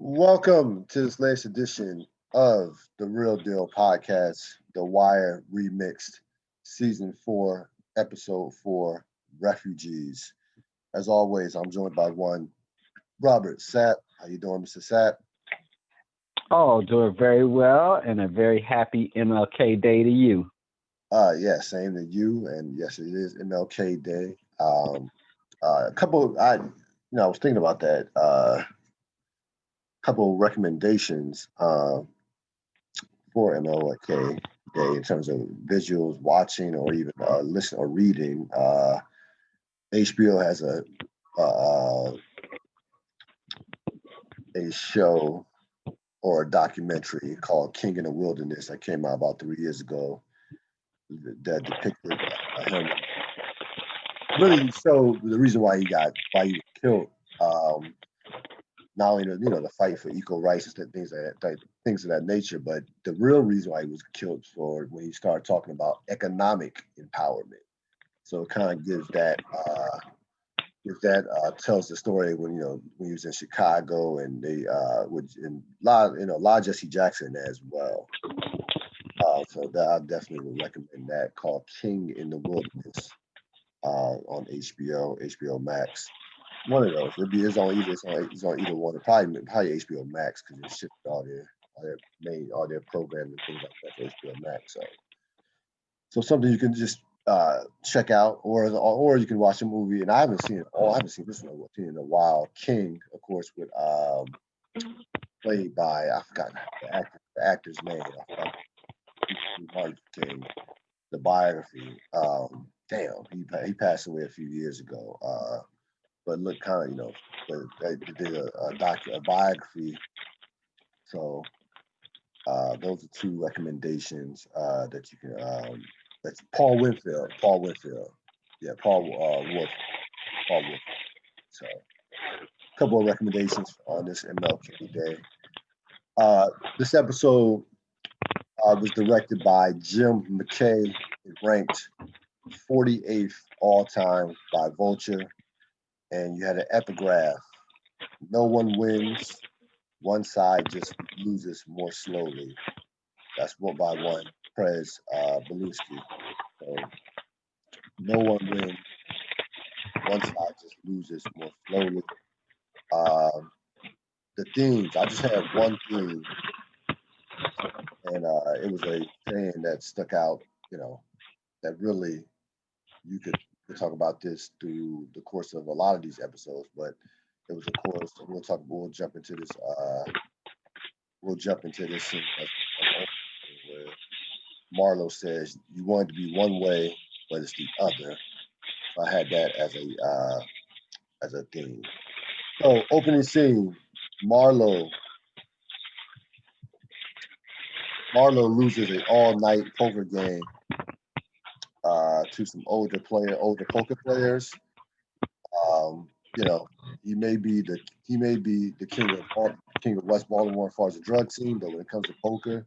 Welcome to this latest edition of the Real Deal podcast, The Wire Remixed, Season 4, Episode 4, Refugees. As always, I'm joined by one Robert Sapp. How you doing, Mr. Sapp? Oh, doing very well and a very happy MLK Day to you. Yeah, same to you. And yes, it is MLK Day. A couple, I was thinking about that. Couple recommendations for MLK Day in terms of visuals, watching, or even listen or reading. HBO has uh, a show or a documentary called King in the Wilderness that came out about 3 years ago that depicted him really show the reason why he was killed. Um, Not only the fight for equal rights and things of that nature, but the real reason why he was killed for when he started talking about economic empowerment. So it kind of tells the story when he was in Chicago and they would and a lot of Jesse Jackson as well. So that I definitely would recommend that called King in the Wilderness on HBO Max. One of those. It's on either one. Probably HBO Max because they shipped all their programming and things like that to HBO Max. So something you can just check out, or you can watch a movie. And I haven't seen it all. I haven't seen this one in a while. King, of course, with played by I forgot the actor's name. I forgot Martin King. The biography. Damn, he passed away a few years ago. But look, kind of but they did a biography. So those are two recommendations that you can. That's Paul Winfield. Paul Winfield. Yeah, Paul Wolf. So a couple of recommendations on this MLK Day. Uh, this episode was directed by Jim McKay. It ranked 48th all time by Vulture, and you had an epigraph: "No one wins. One side just loses more slowly." That's one by one. Prez Belusky. So no one wins. One side just loses more slowly. Um, the themes. I just had one theme, and it was a saying that stuck out. You know, that really you could talk about this through the course of a lot of these episodes, but it was, of course, we'll jump into this. We'll jump into this scene where Marlo says, "You want it to be one way, but it's the other." So I had that as a theme. So opening scene, Marlo Marlo loses an all night poker game to some older poker players. Um, you know, he may be the king of West Baltimore as far as the drug scene, but when it comes to poker,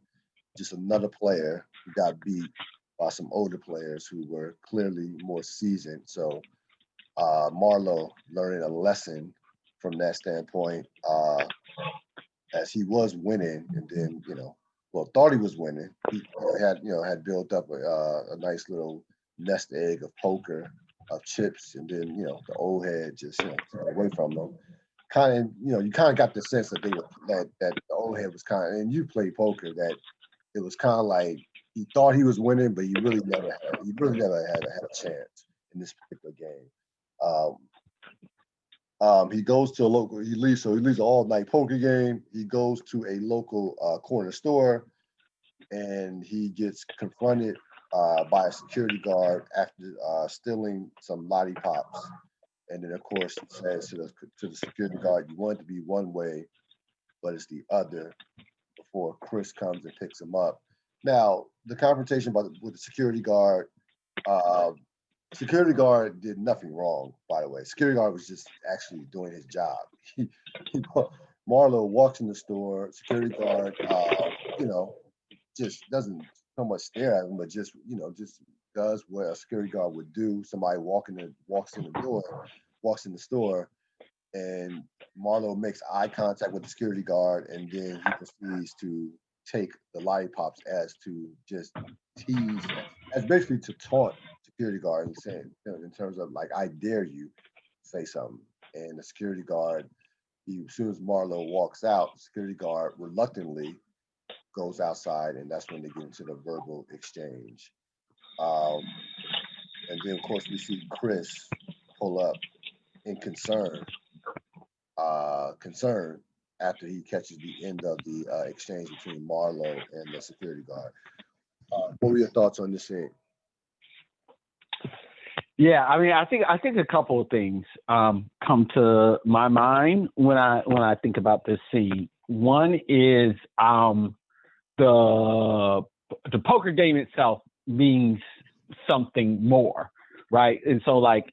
just another player who got beat by some older players who were clearly more seasoned. So Marlo learning a lesson from that standpoint, as he was winning, and then thought he was winning. He had built up a nice little nest egg of poker of chips, and then the old head just took it away from them. Kind of you kind of got the sense that that the old head was kind of, and you play poker, that it was kind of like he thought he was winning, but he really never had a chance in this particular game. Um, he goes to a local. He leaves an all night poker game. He goes to a local corner store, and he gets confronted by a security guard after stealing some lollipops. And then, of course, he says to the security guard, "You want it to be one way, but it's the other." Before Chris comes and picks him up. Now, the confrontation with the uh, security guard did nothing wrong, by the way. Security guard was just actually doing his job. He, Marlo walks in the store. Security guard, just doesn't so much stare at him, but just does what a security guard would do. Somebody walks in the door, walks in the store, and Marlo makes eye contact with the security guard, and then he proceeds to take the lollipops as to just tease, as basically to taunt security guard and saying, in terms of like, I dare you, say something. And the security guard, as soon as Marlo walks out, the security guard reluctantly goes outside, and that's when they get into the verbal exchange. Um, and then, of course, we see Chris pull up in concern after he catches the end of the exchange between Marlo and the security guard. What were your thoughts on this scene? Yeah, I mean, I think a couple of things come to my mind when I think about this scene. One is the poker game itself means something more, right? And so, like,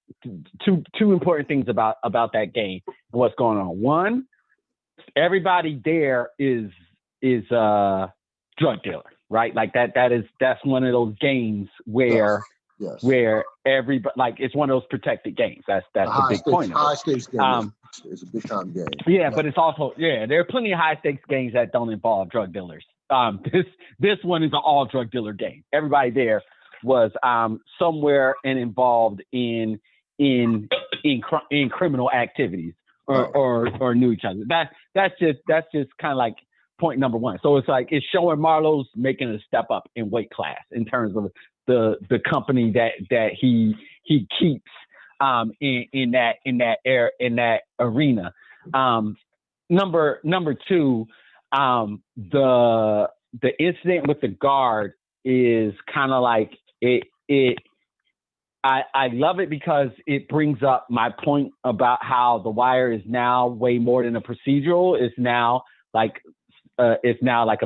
two important things about that game and what's going on. One, everybody there is a drug dealer, right? Like that's one of those games where Yes. where everybody, like, it's one of those protected games. That's the big point of it. High stakes game. It's a big time game. Yeah, but it's also there are plenty of high stakes games that don't involve drug dealers. This one is an all drug dealer game. Everybody there was somewhere and involved in criminal activities or knew each other. That's just kind of like point number one. So it's like it's showing Marlo's making a step up in weight class in terms of the company that he keeps in that arena. Number two, the incident with the guard is kind of like it. I love it because it brings up my point about how The Wire is now way more than a procedural. It's now like a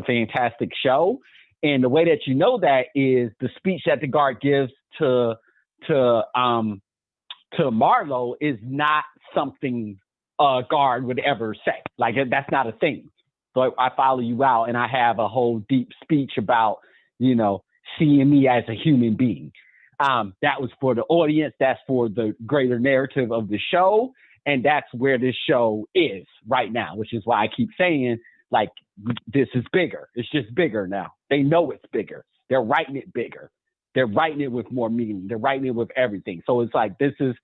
fantastic show. And the way that you know that is the speech that the guard gives to Marlo is not something a guard would ever say. Like, that's not a thing. So I follow you out and I have a whole deep speech about, seeing me as a human being. That was for the audience. That's for the greater narrative of the show. And that's where this show is right now, which is why I keep saying, like, this is bigger. It's just bigger now. They know it's bigger. They're writing it bigger. They're writing it with more meaning. They're writing it with everything. So it's like, this is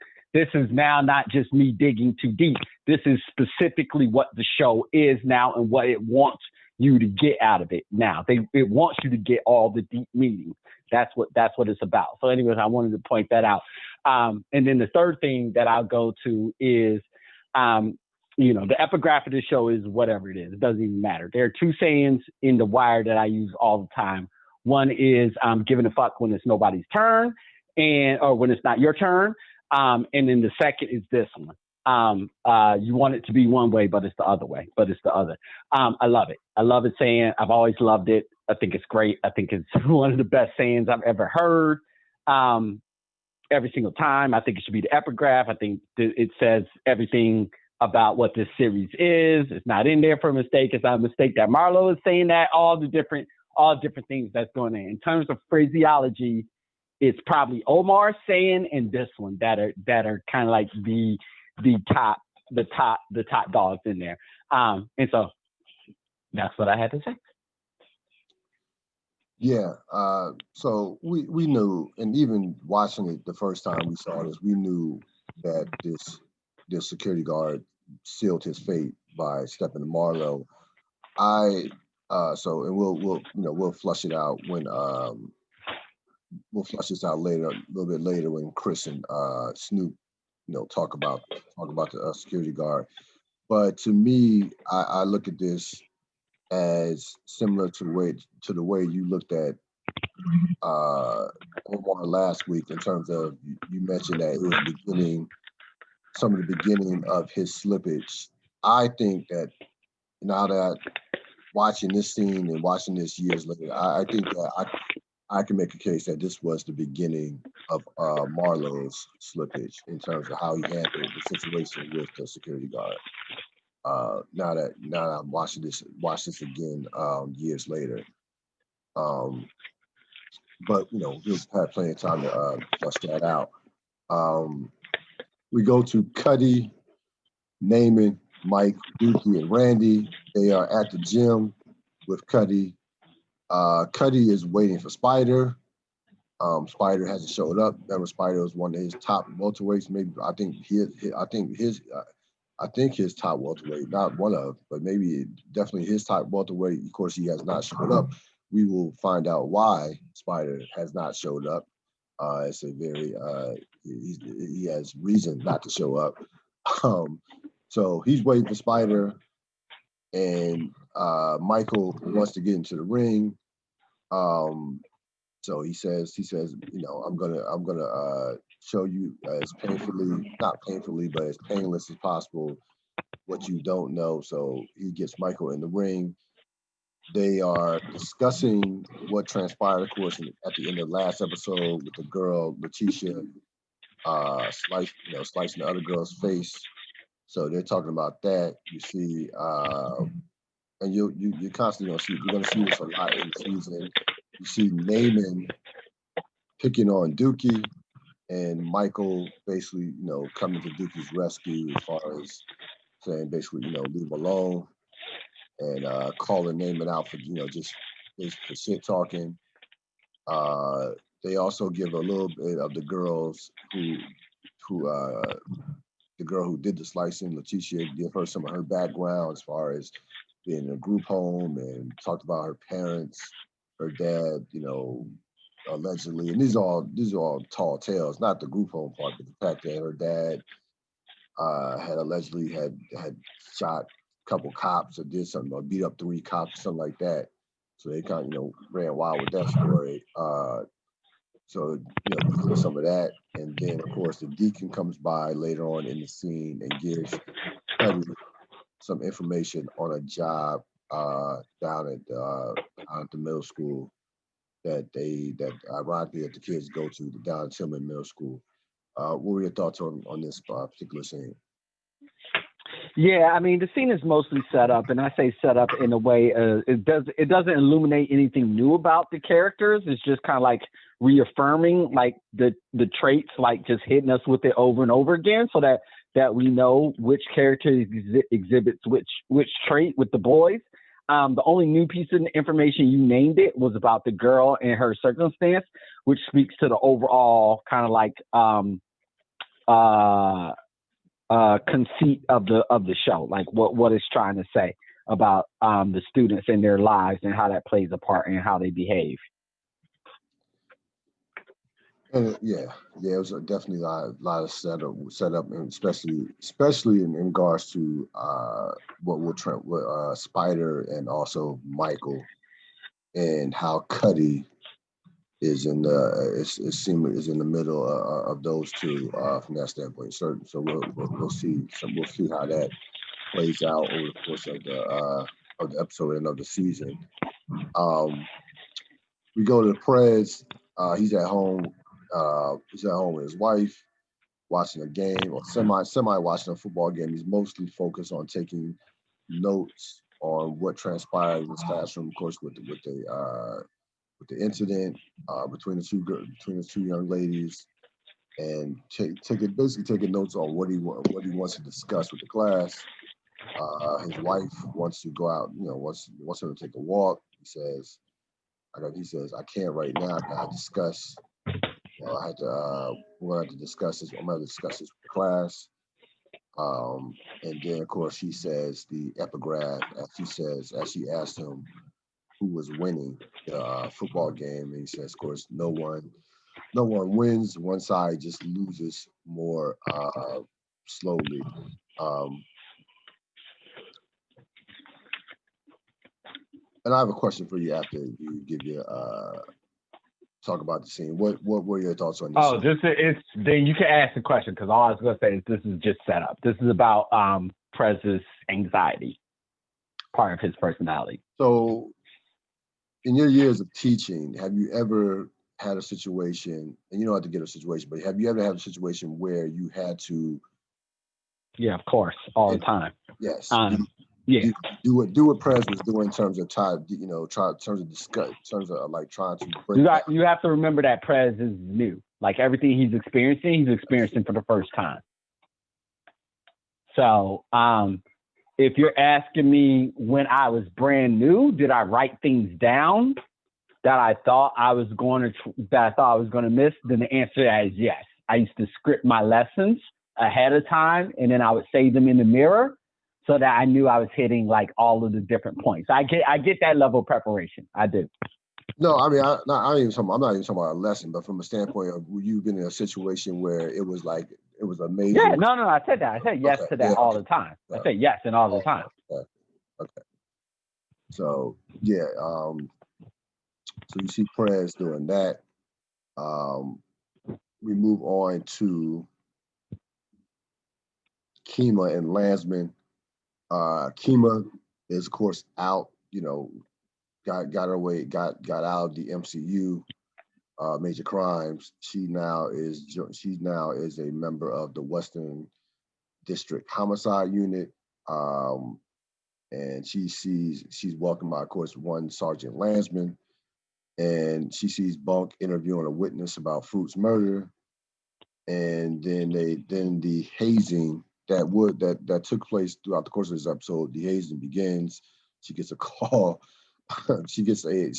now not just me digging too deep. This is specifically what the show is now and what it wants you to get out of it now. It wants you to get all the deep meaning. That's what it's about. So anyways, I wanted to point that out. And then the third thing that I'll go to is, the epigraph of the show is whatever it is. It doesn't even matter. There are two sayings in The Wire that I use all the time. One is giving a fuck when it's nobody's turn or when it's not your turn. And then the second is this one. You want it to be one way, but it's the other way, but it's the other. I love it. I love it saying, I've always loved it. I think it's great. I think it's one of the best sayings I've ever heard. Every single time. I think it should be the epigraph. I think it says everything about what this series is. It's not in there for a mistake. It's not a mistake that Marlo is saying that. All different things that's going on. In terms of phraseology, it's probably Omar saying and this one that are kind of like the top dogs in there. And so that's what I had to say. Yeah. So we knew, and even watching it the first time we saw this, we knew that this security guard sealed his fate by stepping to Marlo. And we'll flush it out when we'll flush this out later, a little bit later when Chris and Snoop, talk about the security guard. But to me, I look at this as similar to the way you looked at Omar last week, in terms of, you mentioned that it was some of the beginning of his slippage. I think that now that watching this scene and watching this years later, I think that I can make a case that this was the beginning of Marlo's slippage in terms of how he handled the situation with the security guard. Now that I'm watch this again years later, but we'll have plenty of time to flush that out. We go to Cuddy Naaman, Mike, Dookie, and Randy. They are at the gym with Cuddy. Cuddy is waiting for Spider. Spider hasn't showed up. Remember, Spider was one of his top welterweights. Maybe I think his top welterweight, not one of, but maybe definitely his top welterweight. Of course, he has not showed up. We will find out why Spider has not showed up. It's a very he has reason not to show up. So he's waiting for Spider, and Michael wants to get into the ring. So he says, I'm gonna show you as not painfully, but as painless as possible what you don't know. So he gets Michael in the ring. They are discussing what transpired, of course, at the end of the last episode with the girl Letitia slicing the other girl's face. So they're talking about that. You see, and you're constantly gonna see this a lot in the season. You see Naaman picking on Dookie, and Michael basically, coming to Dookie's rescue as far as saying basically, leave him alone, and calling Naaman out for, just for shit talking. They also give a little bit of the girls the girl who did the slicing, Letitia, give her some of her background as far as being in a group home, and talked about her parents, her dad, allegedly, and these are all tall tales, not the group home part, but the fact that her dad had allegedly had shot a couple cops or did something, or beat up 3 cops, something like that. So they kind of, ran wild with that story. So, you hear some of that. And then, of course, the deacon comes by later on in the scene and gives Cuddy some information on a job down at the middle school that ironically that the kids go to, the Don Tillman Middle School. What were your thoughts on this particular scene? Yeah, I mean, the scene is mostly set up, and I say set up in a way it doesn't illuminate anything new about the characters. It's just kind of like reaffirming like the traits, like just hitting us with it over and over again, so that we know which character exhibits which trait with the boys. The only new piece of information, you named it, was about the girl and her circumstance, which speaks to the overall kind of like conceit of the show, like what it's trying to say about the students and their lives and how that plays a part in how they behave. And it was definitely a lot of setup, and especially in regards to what Spider and also Michael, and how Cuddy is in the middle of those two from that standpoint. So we'll see how that plays out over the course of the episode and of the season. We go to Prez. He's at home. He's at home with his wife, watching a game, or semi watching a football game. He's mostly focused on taking notes on what transpired in his classroom, of course, with the incident between the two young ladies, and basically taking notes on what he wants to discuss with the class. His wife wants to go out, wants her to take a walk. He says, I can't right now. I gotta discuss. We're gonna have to discuss this. I'm gonna discuss this with the class. And then of course she says the epigraph, as she asked him who was winning the football game, and he says, of course, no one wins. One side just loses more slowly. And I have a question for you after you give your talk about the scene. What were your thoughts on this? Then you can ask the question, because all I was going to say is this is just set up. This is about Prez's anxiety, part of his personality. So, in your years of teaching, have you ever had a situation, and you don't have to get a situation, but have you ever had a situation where you had to? Yeah, of course, all the time. Yes. Do what Prez was doing in terms of trying to break. You have to remember that Prez is new. Like everything he's experiencing for the first time. So if you're asking me when I was brand new, did I write things down that I thought I was going to miss? Then the answer to that is yes. I used to script my lessons ahead of time, and then I would save them in the mirror so that I knew I was hitting like all of the different points. I get that level of preparation. I do. No, I mean, I'm not even talking about a lesson, but from a standpoint of you've been in a situation where it was amazing. Yeah, no, I said that. I said yes to that all the time. I said yes and all the time. Okay. So yeah, so you see Perez doing that. We move on to Kima and Landsman. Kima is of course out, got out of the MCU, Major Crimes. She now is a member of the Western District Homicide Unit. And she's welcomed by, of course, one Sergeant Landsman, and she sees Bunk interviewing a witness about Fruit's murder. And then the hazing that took place throughout the course of this episode, the hazing begins. She gets a call. she gets a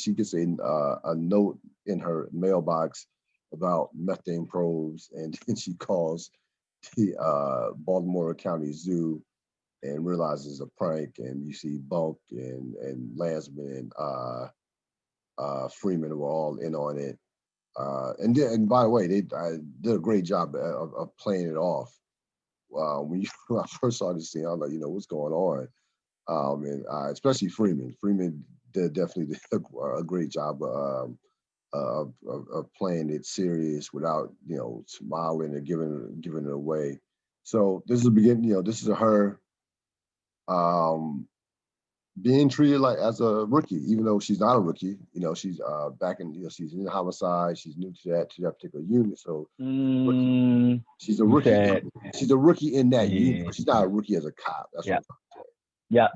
note in her mailbox about methane probes, and then she calls the Baltimore County Zoo and realizes it's a prank. And you see Bunk and Landsman and Freeman were all in on it. And by the way, they did a great job of playing it off. When I first saw this scene, I was like, what's going on? And especially Freeman. Freeman definitely did a great job of playing it serious without, smiling and giving it away. So this is the beginning. This is her being treated like as a rookie, even though she's not a rookie. She's back in, she's in homicide. She's new to that particular unit. So she's a rookie. She's a rookie in that unit. But she's not a rookie as a cop. That's what I'm trying to say. Yeah.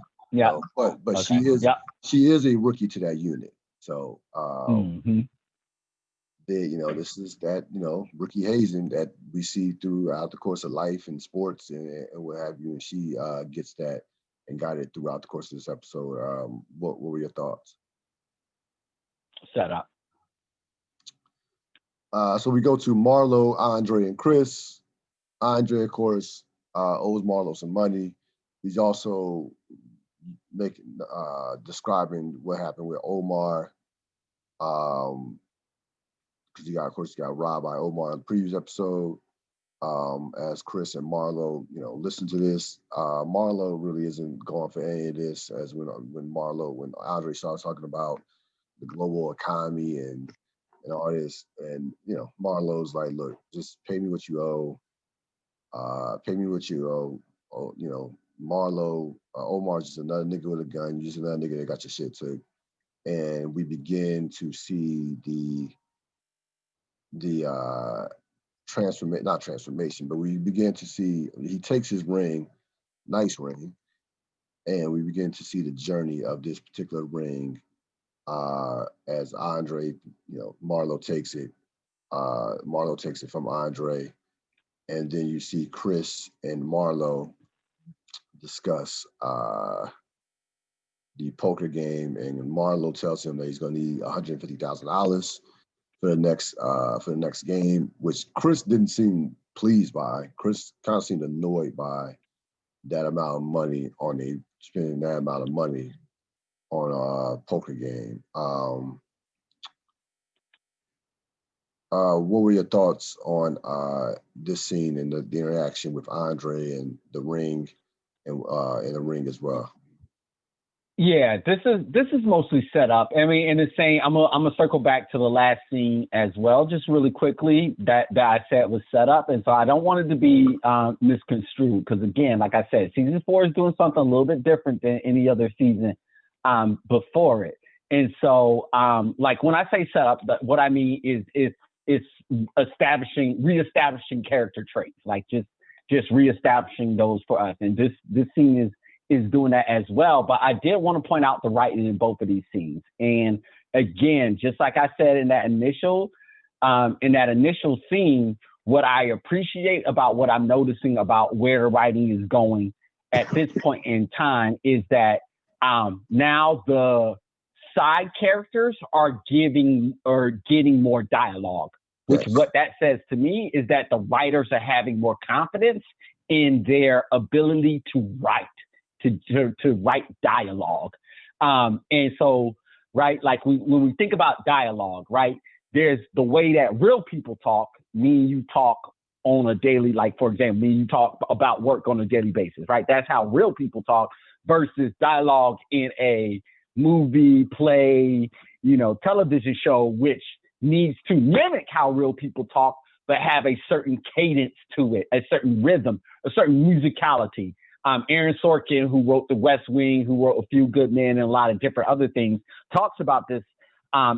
But okay. She is a rookie to that unit. So this is that rookie hazing that we see throughout the course of life and sports and what have you. And she gets that and got it throughout the course of this episode. What were your thoughts? Set up. So we go to Marlo, Andre, and Chris. Andre, of course, owes Marlo some money. He's also describing what happened with Omar. Because he got robbed by Omar in the previous episode. As Chris and Marlo, listen to this. Marlo really isn't going for any of this. As when Andre starts talking about the global economy and all this, and Marlo's like, look, just pay me what you owe. Pay me what you owe. Marlo, Omar's just another nigga with a gun. You're just another nigga that got your shit took. And we begin to see not transformation, but we begin to see he takes his ring, nice ring, and we begin to see the journey of this particular ring as Andre, Marlo takes it. Marlo takes it from Andre, and then you see Chris and Marlo discuss the poker game, and Marlo tells him that he's going to need $150,000 for the next game, which Chris didn't seem pleased by. Chris kind of seemed annoyed by that amount of money spending that amount of money on a poker game. What were your thoughts on this scene and the interaction with Andre and the ring and the ring as well? Yeah, this is mostly set up. I mean, and it's saying I'm gonna circle back to the last scene as well, just really quickly that I said was set up, and so I don't want it to be misconstrued because again, like I said, season 4 is doing something a little bit different than any other season before it, and so like when I say set up, what I mean is it's reestablishing character traits, like just reestablishing those for us, and this scene is doing that as well. But I did want to point out the writing in both of these scenes. And again, just like I said in that initial scene, what I appreciate about what I'm noticing about where writing is going at this point in time is that now the side characters are getting more dialogue, which Yes. what that says to me is that the writers are having more confidence in their ability to write, to write dialogue. And so, right, like when we think about dialogue, right, there's the way that real people talk, me and you talk on a daily, like, for example, me and you talk about work on a daily basis, right? That's how real people talk versus dialogue in a movie, play, television show, which needs to mimic how real people talk, but have a certain cadence to it, a certain rhythm, a certain musicality. Aaron Sorkin, who wrote The West Wing, who wrote A Few Good Men and a lot of different other things, talks about this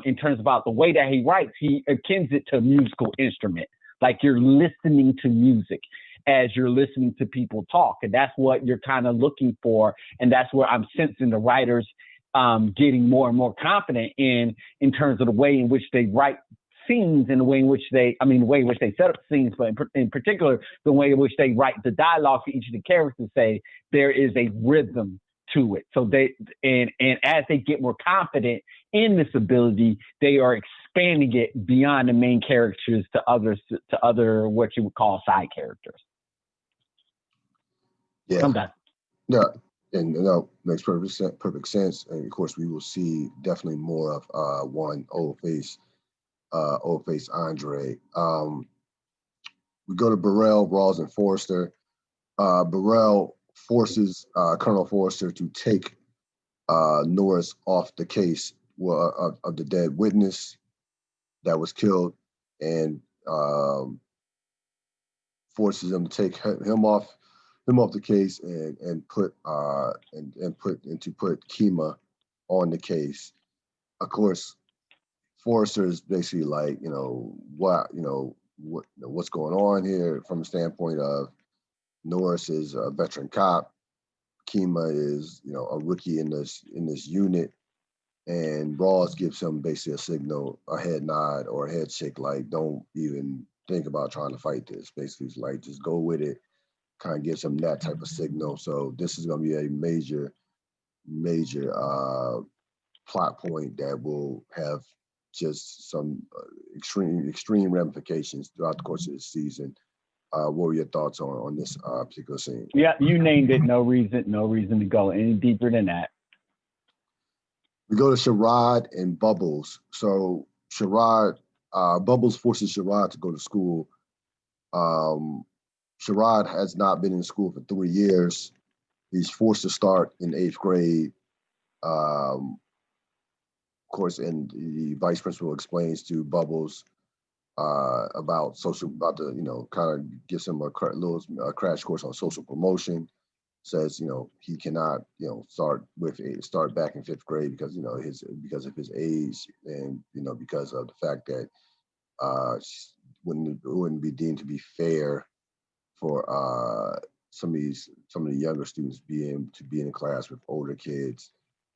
in terms about the way that he writes. He akins it to a musical instrument, like you're listening to music as you're listening to people talk. And that's what you're kind of looking for. And that's where I'm sensing the writers getting more and more confident in terms of the way in which they write scenes and the way in which the way in which they set up scenes, but in particular, the way in which they write the dialogue for each of the characters. Say there is a rhythm to it. So and as they get more confident in this ability, they are expanding it beyond the main characters to other what you would call side characters. Yeah. I'm done. Yeah. And makes perfect sense. And of course, we will see definitely more of one old face Andre. We go to Burrell, Rawls, and Forrester. Burrell forces Colonel Forrester to take Norris off the case of the dead witness that was killed, and forces him to take him off the case and put Kima on the case. Of course, Forrester is basically like, what's going on here from the standpoint of Norris is a veteran cop, Kima is, a rookie in this unit, and Rawls gives him basically a signal, a head nod or a head shake, like, don't even think about trying to fight this. Basically, it's like, just go with it, kind of gives him that type of signal. So this is going to be a major plot point that will have just some extreme ramifications throughout the course of this season. What were your thoughts on this particular scene? Yeah, you named it. No reason to go any deeper than that. We go to Sherrod and Bubbles. So Sherrod, Bubbles forces Sherrod to go to school. Sherrod has not been in school for 3 years. He's forced to start in 8th grade. Of course, and the vice principal explains to Bubbles about kind of gives him a crash course on social promotion. Says, he cannot, start back in 5th grade because of his age, and because of the fact that it wouldn't be deemed to be fair for some of the younger students being in a class with older kids.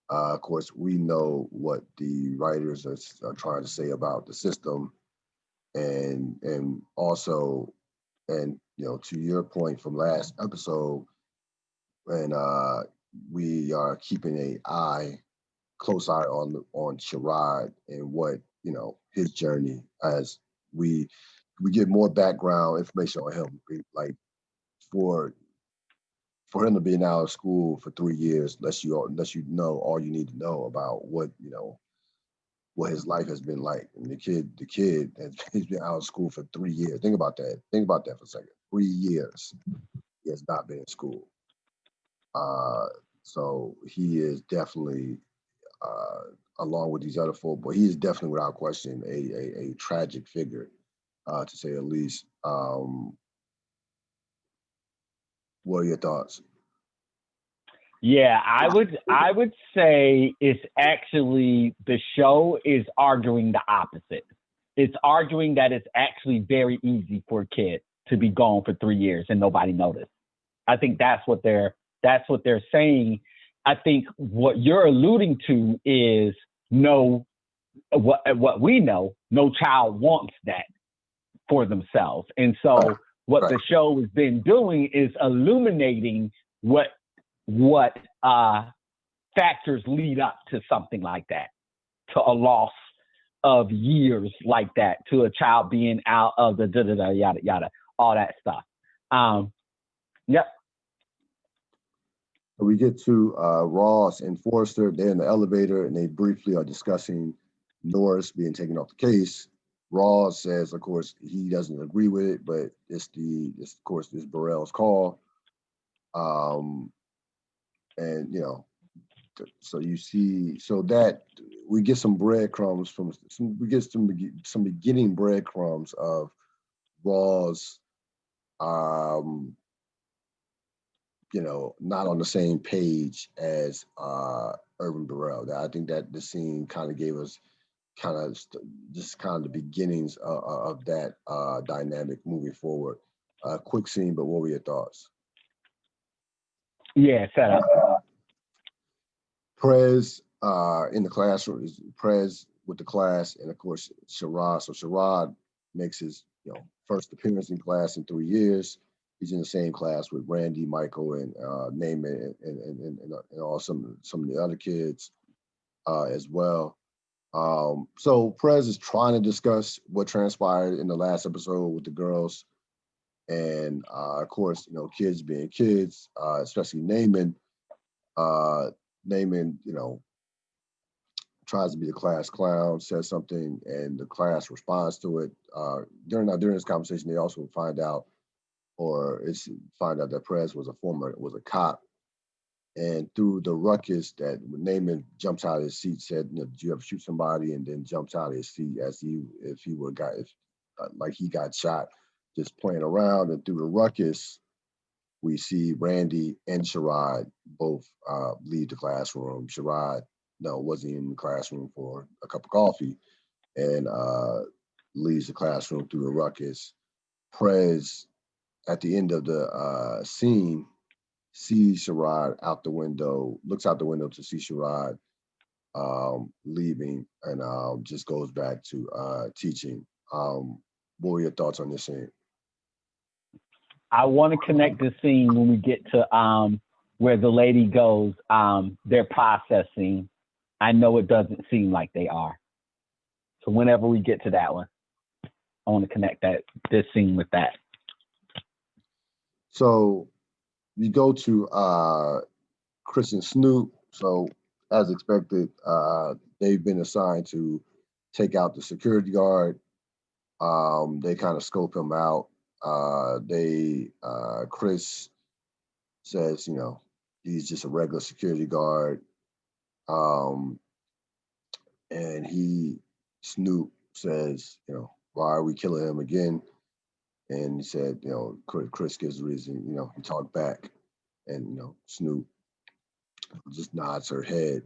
Of course, we know what the writers are trying to say about the system, and also, and to your point from last episode, when we are keeping a close eye on Sherrod and what his journey, as we get more background information on him, like for him to be out of school for 3 years, unless you know all you need to know about what his life has been like. And the kid has been out of school for 3 years. Think about that for a second. 3 years he has not been in school. So he is definitely, along with these other folk, but he is definitely, without question, a tragic figure, to say the least. What are your thoughts? Yeah, I would say it's actually, the show is arguing the opposite. It's arguing that it's actually very easy for a kid to be gone for 3 years and nobody noticed. I think that's what they're saying. I think what you're alluding to is what we know, no child wants that. for themselves. And so what the show has been doing is illuminating what factors lead up to something like that, to a loss of years like that, to a child being out of the yada yada, all that stuff. Yep. We get to Ross and Forrester. They're in the elevator and they briefly are discussing Norris being taken off the case. Ross says, of course, he doesn't agree with it, but it's of course Burrell's call. And you know, so you see, so that we get some breadcrumbs we get some beginning breadcrumbs of Ross, you know, not on the same page as Irvin Burrell. I think that the scene kind of gave us just the beginnings of that dynamic moving forward. Quick scene, but what were your thoughts? Yeah, set up. Prez in the classroom, Prez with the class, and of course Sherrod. So Sherrod makes his first appearance in class in 3 years. He's in the same class with Randy, Michael, and Naaman, and all some of the other kids as well. So Prez is trying to discuss what transpired in the last episode with the girls, and of course, kids being kids, especially Naaman. Naaman, tries to be the class clown, says something, and the class responds to it. During this conversation, they also find out that Prez was a cop. And through the ruckus that Naaman jumps out of his seat, said, "Did you ever shoot somebody?" And then jumps out of his seat as if he got shot, just playing around. And through the ruckus, we see Randy and Sherrod both leave the classroom. Sherrod, wasn't in the classroom for a cup of coffee, and leaves the classroom through the ruckus. Prez, at the end of the scene, sees Sherrod out the window, looks out the window to see Sherrod leaving, and just goes back to teaching. What were your thoughts on this scene? I want to connect this scene when we get to where the lady goes, they're processing. I know it doesn't seem like they are. So whenever we get to that one, I want to connect this scene with that. So we go to Chris and Snoop. So as expected, they've been assigned to take out the security guard. They kind of scope him out. Chris says, he's just a regular security guard. And Snoop says, why are we killing him again? And he said, Chris gives the reason, he talked back, and, Snoop just nods her head.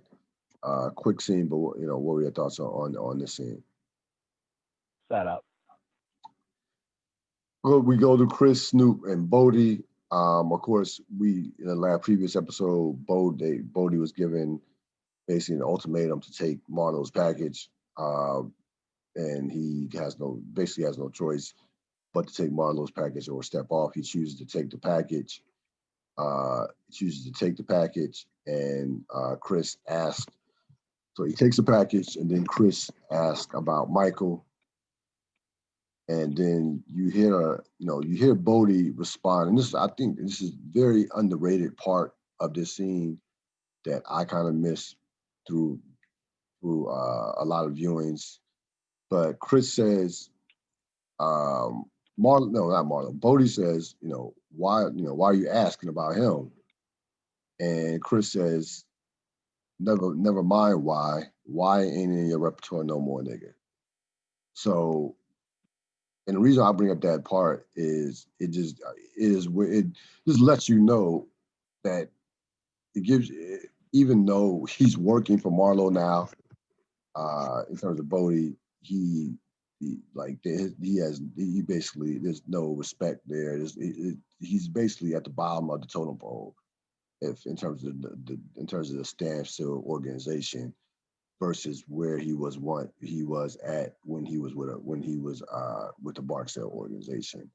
Quick scene, but what were your thoughts on this scene? Set up. Well, we go to Chris, Snoop, and Bodie. Of course, in the previous episode, Bodie was given basically an ultimatum to take Marlo's package, and he has no choice but to take Marlo's package or step off. He chooses to take the package. And Chris asked. So he takes the package, and then Chris asks about Michael. And then you hear Bodie respond, and I think this is very underrated part of this scene that I kind of missed through a lot of viewings. But Chris says, not Marlon. Bodie says, why are you asking about him? And Chris says, never mind why. Why ain't in your repertoire no more, nigga? So, and the reason I bring up that part is it just lets you know that even though he's working for Marlo now, in terms of Bodie, he basically, there's no respect there. He's basically at the bottom of the totem pole, in terms of the standstill organization. versus where he was at when he was with the Barksdale organization.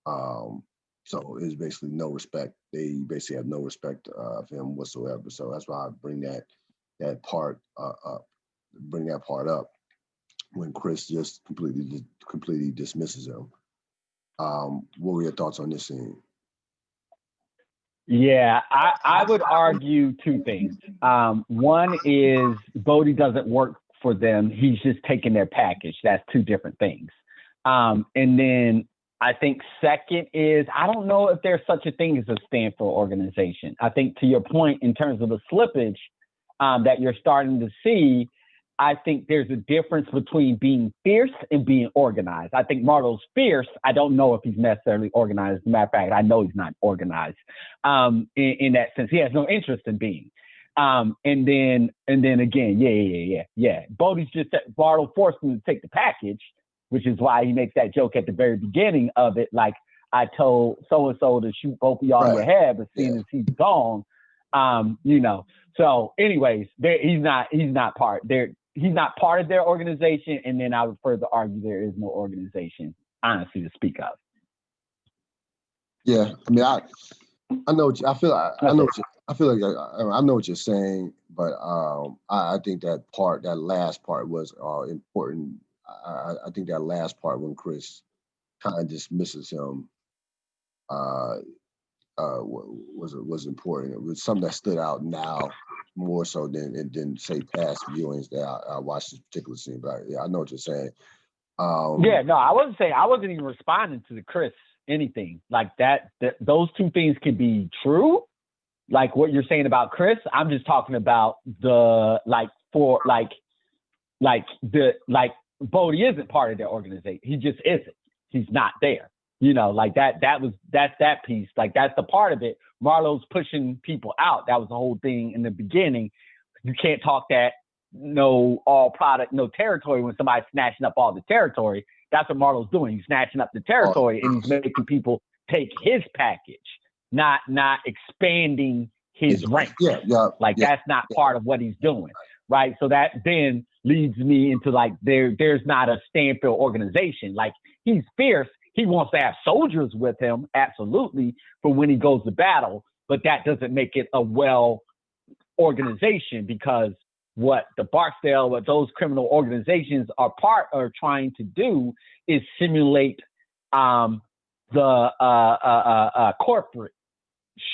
So it's basically no respect. They basically have no respect of him whatsoever. So that's why I bring that part up. Bring that part up when Chris just completely dismisses him. What were your thoughts on this scene? Yeah, I would argue two things. One is Bodie doesn't work for them. He's just taking their package. That's two different things. And then I think second is I don't know if there's such a thing as a Stanford organization. I think to your point in terms of the slippage that you're starting to see, I think there's a difference between being fierce and being organized. I think Marlo's fierce. I don't know if he's necessarily organized. As a matter of fact, I know he's not organized in that sense. He has no interest in being. And then again, yeah. Bodie's just Marlo forced him to take the package, which is why he makes that joke at the very beginning of it, like I told so and so to shoot both of y'all in your head, but seeing as he's gone, So, anyways, he's not part of their organization, and then I would further argue there is no organization, honestly, to speak of. Yeah, I mean, I know. I feel like I know what you're saying, but I think that last part was important. I think that last part when Chris kind of dismisses him was important. It was something that stood out now more so than say past viewings that I watched this particular scene. But yeah, I know what you're saying. I wasn't even responding to the Chris anything like that. Those two things could be true, like what you're saying about Chris. I'm just talking about the Bodie isn't part of their organization. He just isn't. He's not there. That's that piece. Like that's the part of it. Marlo's pushing people out. That was the whole thing in the beginning. You can't talk that no all product, no territory when somebody's snatching up all the territory. That's what Marlo's doing. He's snatching up the territory and he's making people take his package, not expanding his ranks. That's not part of what he's doing. Right. So that then leads me into like there's not a Stanfield organization. Like he's fierce. He wants to have soldiers with him, absolutely, for when he goes to battle. But that doesn't make it a well organization because what those criminal organizations are trying to do is simulate the corporate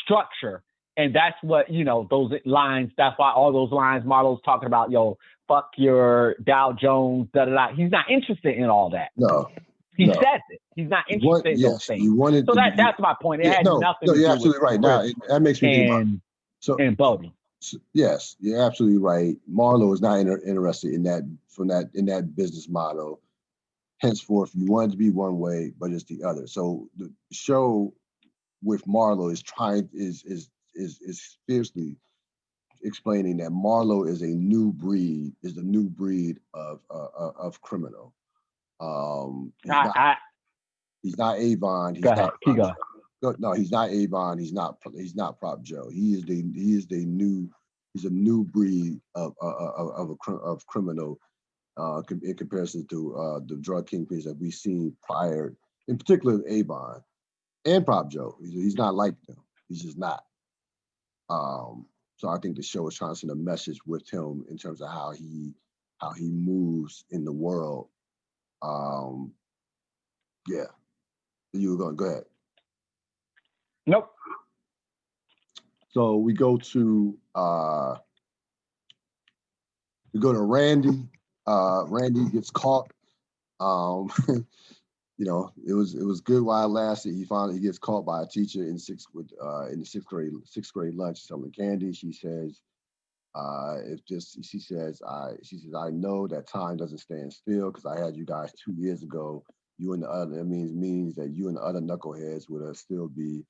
structure. And that's what, those lines, that's why all those lines Marlo's talking about, fuck your Dow Jones, da-da-da. He's not interested in all that. No. He says it. He's not interested in those things. That's my point. It had nothing to do you're absolutely with right. Now that makes me think and Bodie. Yes, you're absolutely right. Marlo is not interested in that business model. Henceforth, you want it to be one way, but it's the other. So the show with Marlo is fiercely explaining that Marlo is the new breed of criminal. He's not Avon. He's not. No, he's not Avon. He's not Prop Joe. He's a new breed of criminal in comparison to the drug kingpins that we've seen prior, in particular Avon and Prop Joe. He's not like them. He's just not. So I think the show is trying to send a message with him in terms of how he moves in the world. Yeah. You were going. Go ahead. Nope. So we go to Randy. Randy gets caught. It was good while it lasted. He gets caught by a teacher in the sixth grade lunch selling candy. She says, she says, I know that time doesn't stand still because I had you guys 2 years ago. You and the other, it means that you and the other knuckleheads would still be,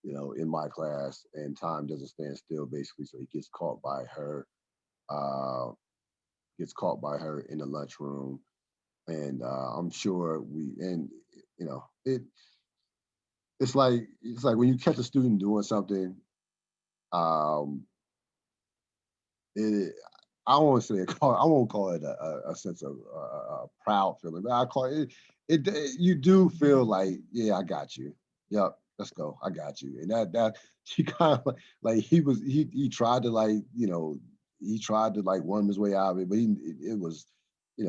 in my class, and time doesn't stand still, basically. So he gets caught by her in the lunchroom. And I'm sure it's like when you catch a student doing something, I won't say I won't call it a sense of proud feeling, but I call it. You do feel like, yeah, I got you. Yep, let's go. I got you. And that he kind of like he tried to he tried to like worm his way out of it, but it was, he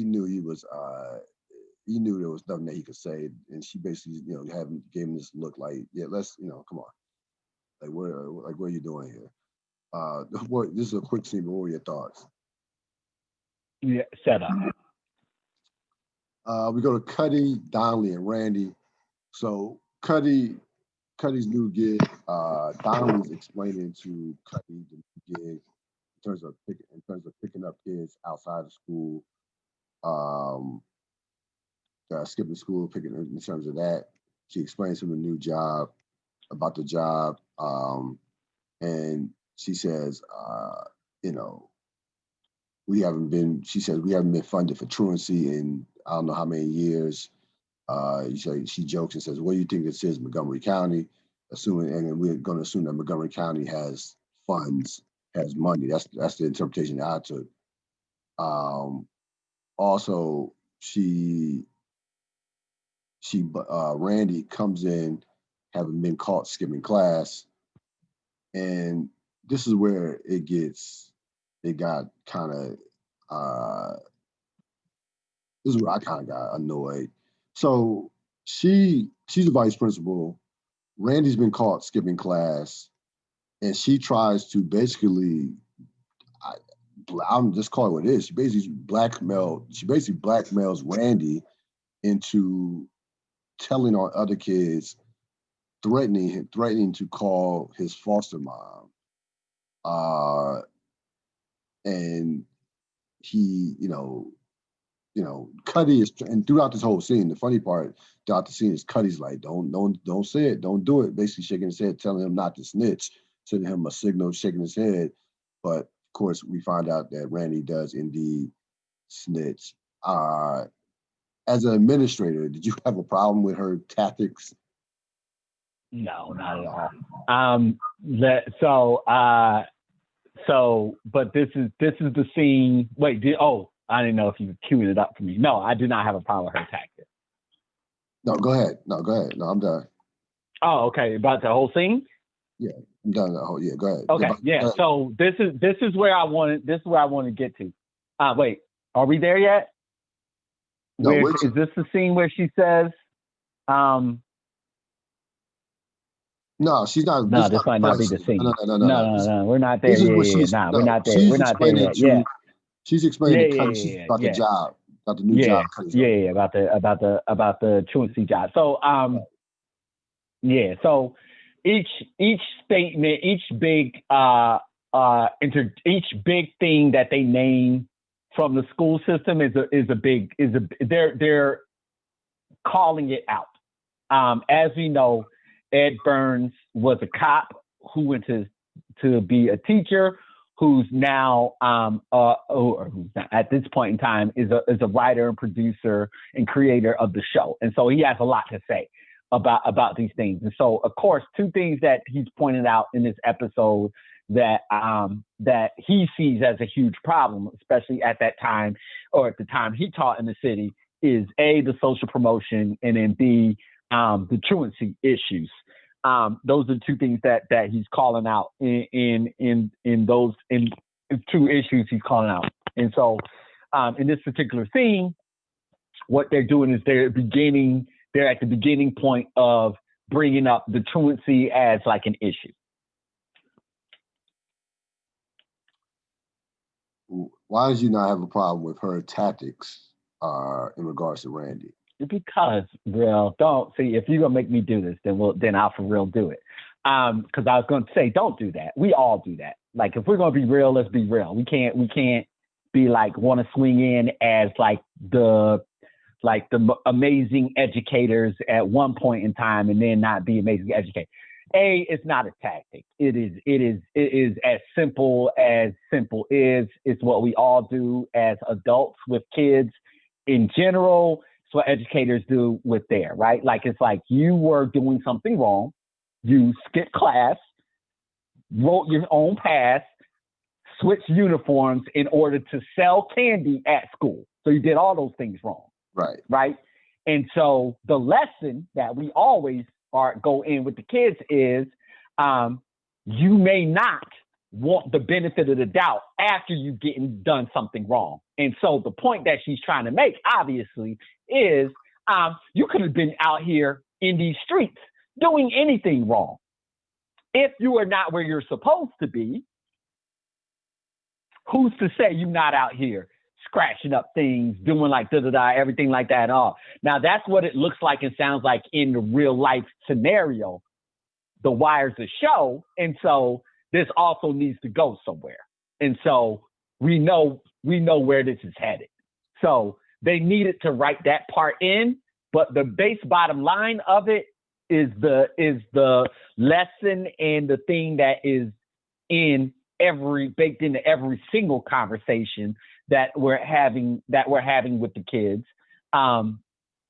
knew he knew there was nothing that he could say, and she basically gave him this look like, yeah, let's come on, what are you doing here? This is a quick scene, but what were your thoughts? Yeah, set up. We go to Cuddy, Donnelly, and Randy. So Cuddy's new gig. Donnelly's explaining to Cuddy the new gig in terms of picking up kids outside of school, skipping school, picking in terms of that. She explains to him the new job, about the job, and she says, she says we haven't been funded for truancy in I don't know how many years. She jokes and says, what do you think this is, Montgomery County? And we're going to assume that Montgomery County has funds, has money. That's the interpretation that I took. Also, Randy comes in, having been caught skipping class, and this is where it got kind of. This is where I kind of got annoyed. So she's a vice principal. Randy's been caught skipping class, and she tries to basically, I'm just call it what it is. She basically blackmails Randy into telling on other kids, threatening to call his foster mom. And he, Cuddy is, and throughout this whole scene, the funny part throughout the scene is Cuddy's like, don't say it, don't do it, basically shaking his head, telling him not to snitch, sending him a signal, shaking his head. But of course, we find out that Randy does indeed snitch. As an administrator, did you have a problem with her tactics? No, not at all. But this is the scene. Wait, I didn't know if you queued it up for me. No, I do not have a problem with her tactics. No, go ahead. No, I'm done. Oh, okay. About the whole scene? Yeah, I'm done. Yeah, go ahead. Okay, yeah. So this is where I want to get to. Wait, are we there yet? No, is this the scene where she says, no, she's not. No, this might not be the scene. No. We're not there. We're not there. We're not there yet. Yeah. She's explaining about the job, about the new job. About the truancy job. So So each statement, each big thing that they name from the school system they're calling it out. As we know, Ed Burns was a cop who went to be a teacher, who's now who's not, at this point in time is a writer and producer and creator of the show, and so he has a lot to say about these things. And so, of course, two things that he's pointed out in this episode that he sees as a huge problem, especially at that time or at the time he taught in the city, is A, the social promotion, and then B, the truancy issues. Those are two things that he's calling out in two issues he's calling out. And so in this particular scene, what they're doing is they're at the beginning point of bringing up the truancy as like an issue. Why did you not have a problem with her tactics in regards to Randy? Because, Ril, don't see, if you're gonna make me do this, then I'll for real do it. Because I was gonna say, don't do that. We all do that. Like, if we're gonna be real, let's be real. We can't be like want to swing in as the amazing educators at one point in time and then not be amazing educators. It's not a tactic. It is as simple is. It's what we all do as adults with kids in general. It's what educators do with their, right? Like, it's like you were doing something wrong. You skipped class, wrote your own pass, switched uniforms in order to sell candy at school. So you did all those things wrong. Right. Right. And so the lesson that we always go in with the kids is you may not want the benefit of the doubt after you've done something wrong. And so the point that she's trying to make, obviously, is you could have been out here in these streets doing anything wrong. If you are not where you're supposed to be, who's to say you're not out here scratching up things, doing like everything like that and all. Now, that's what it looks like and sounds like in the real life scenario. The Wire's a show, and so this also needs to go somewhere. And so we know where this is headed. So they needed to write that part in, but the bottom line of it is the lesson and the thing that is baked into every single conversation that we're having with the kids,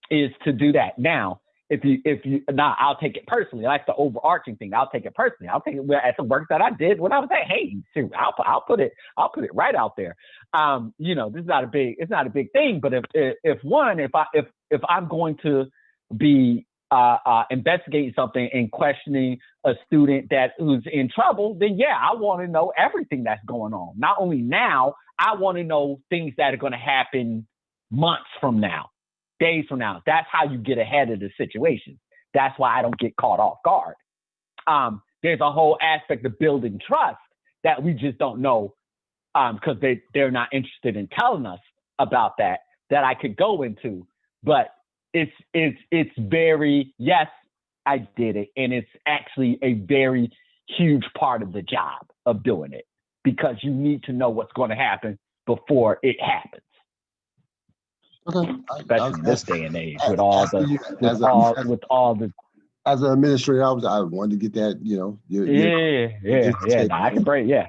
is to do that. Now, I'll take it personally. That's the overarching thing. I'll take it personally. I'll take it as the work that I did when I was at Hayes. I'll put it right out there. This is not a big thing, but if I'm going to be investigating something and questioning a student who's in trouble, then yeah, I want to know everything that's going on. Not only now, I want to know things that are going to happen months from now, days from now. That's how you get ahead of the situation. That's why I don't get caught off guard. There's a whole aspect of building trust that we just don't know because they're not interested in telling us about that I could go into. But it's very, yes, I did it. And it's actually a very huge part of the job of doing it because you need to know what's going to happen before it happens. Okay. Especially in this day and age with all the as an administrator, I wanted to get that, yeah. I can break. Yeah.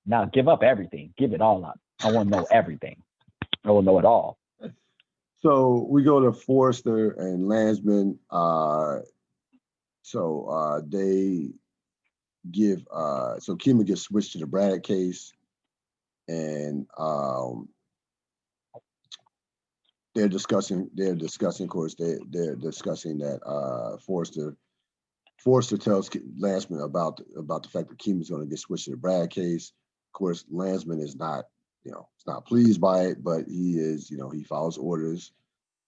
Now give up everything. Give it all up. I want to know everything. I want to know it all. So we go to Forrester and Landsman. They give so Kima gets switched to the Brad case, and they're discussing. Of course, they're discussing that Forrester tells Landsman about the fact that Kima's going to get switched to the Brad case. Of course, Landsman is not, is not pleased by it, but he is, he follows orders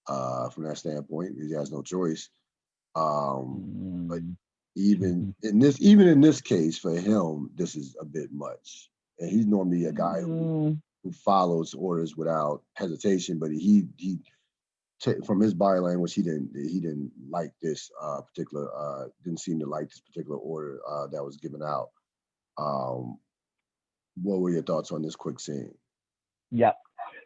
from that standpoint. He has no choice. But even in this case, for him, this is a bit much. And he's normally a guy who follows orders without hesitation, but he from his body language, he didn't like this particular didn't seem to like this particular order that was given out. What were your thoughts on this quick scene? Yep.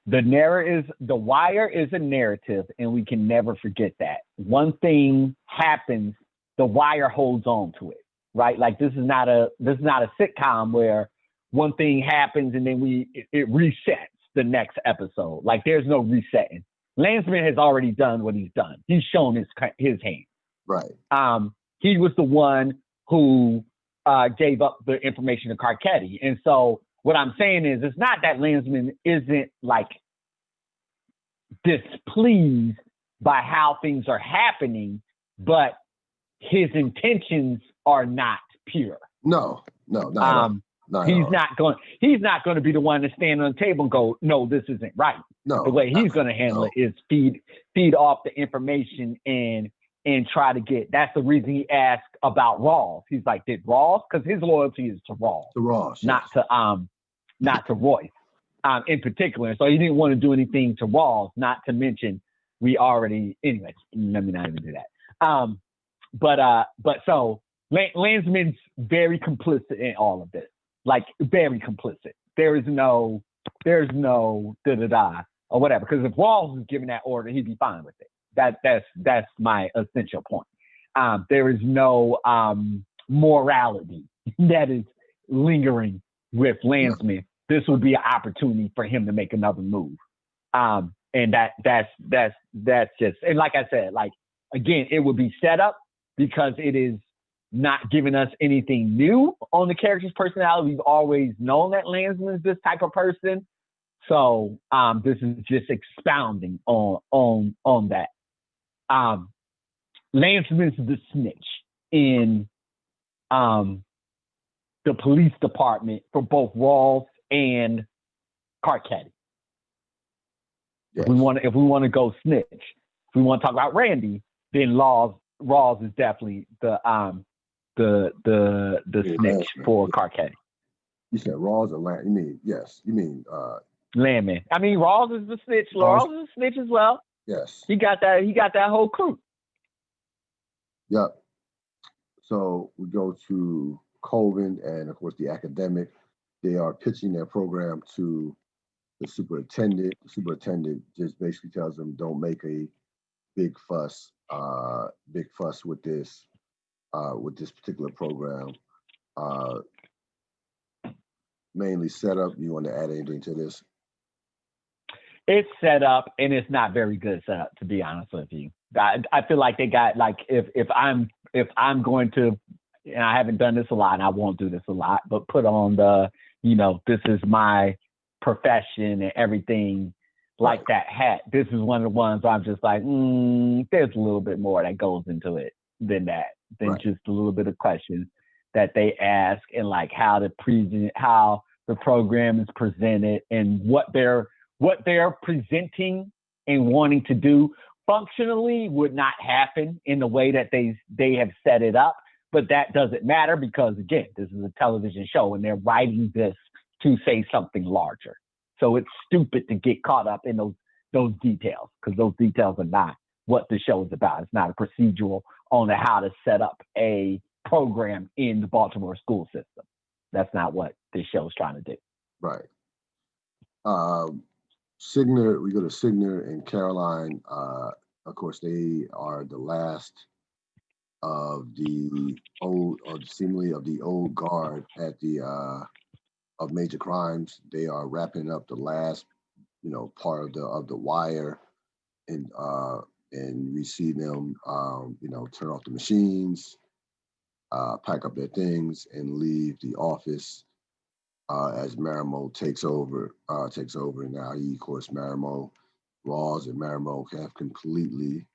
The Wire is a narrative, and we can never forget that. One thing happens, the Wire holds on to it, right? Like this is not a sitcom where one thing happens and then it resets the next episode. Like there's no resetting. Landsman has already done what he's done. He's shown his hand. Right. He was the one who gave up the information to Carcetti. And so what I'm saying is it's not that Landsman isn't like displeased by how things are happening, but his intentions are not pure. No, not he's not going to be the one to stand on the table and go, no, this isn't right. No, the way he's going to handle it is feed off the information and try to get. That's the reason he asked about Rawls. He's like, did Rawls? Because his loyalty is to Rawls, not to Royce, in particular. So he didn't want to do anything to Rawls. Not to mention, anyway. Let me not even do that. But so Landsman's very complicit in all of this. Like very complicit. There's no da or whatever. Because if Rawls was given that order, he'd be fine with it. That's my essential point. There is no morality that is lingering with Landsman. This will be an opportunity for him to make another move. And that's just, and like I said, like again, it would be set up because it is not giving us anything new on the character's personality. We've always known that Landsman is this type of person. So this is just expounding on that. Landsman's the snitch in the police department for both Rawls and Carcetti. Yes. If we want to go snitch, if we want to talk about Randy, then Rawls is definitely the snitch for Carcetti. You said Rawls or Land? You mean Landman. I mean, Rawls is the snitch. Rawls is a snitch as well. Yes. He got that whole crew. Yep. So we go to Colvin and of course the academic. They are pitching their program to the superintendent. The superintendent just basically tells them, don't make a big fuss with this particular program. Mainly set up. You want to add anything to this? It's set up, and it's not very good set up, to be honest with you. I feel like they got, like, if I'm going to, and I haven't done this a lot, and I won't do this a lot, but put on the, this is my profession and everything like that hat. This is one of the ones where I'm just like, there's a little bit more that goes into it than just a little bit of questions that they ask, and like how the program is presented and what they're presenting and wanting to do functionally would not happen in the way that they have set it up. But that doesn't matter because, again, this is a television show and they're writing this to say something larger. So it's stupid to get caught up in those details, because those details are not what the show is about. It's not a procedural on how to set up a program in the Baltimore school system. That's not what this show is trying to do. Right. Signer, we go to Signer and Caroline. Of course, they are the last of the old, or seemingly of the old guard at the of major crimes. They are wrapping up the last, part of the wire, and we see them, turn off the machines, pack up their things, and leave the office. As Marimo takes over, and now of course, Rawls and Marimo have completely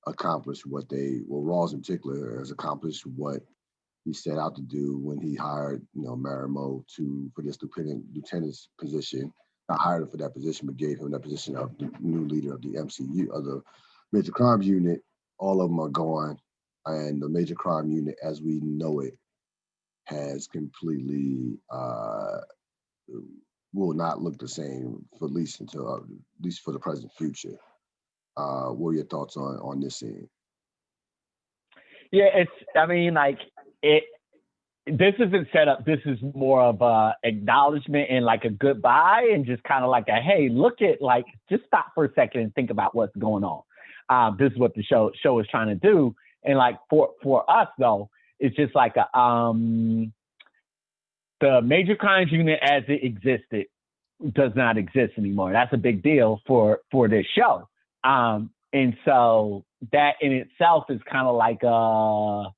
accomplished Rawls in particular has accomplished what he set out to do when he hired, Marimo for this lieutenant's position. Not hired him for that position, but gave him that position of the new leader of the MCU, of the Major Crimes Unit. All of them are gone, and the Major Crime Unit, as we know it, has completely will not look the same for at least for the present future. What are your thoughts on this scene? Yeah, this isn't set up. This is more of a acknowledgement and like a goodbye, and just kind of like a, hey, look at, like, just stop for a second and think about what's going on. This is what the show is trying to do. And like for us though, it's just like the Major Crimes Unit as it existed does not exist anymore. That's a big deal for this show. And so that in itself is kind of like what's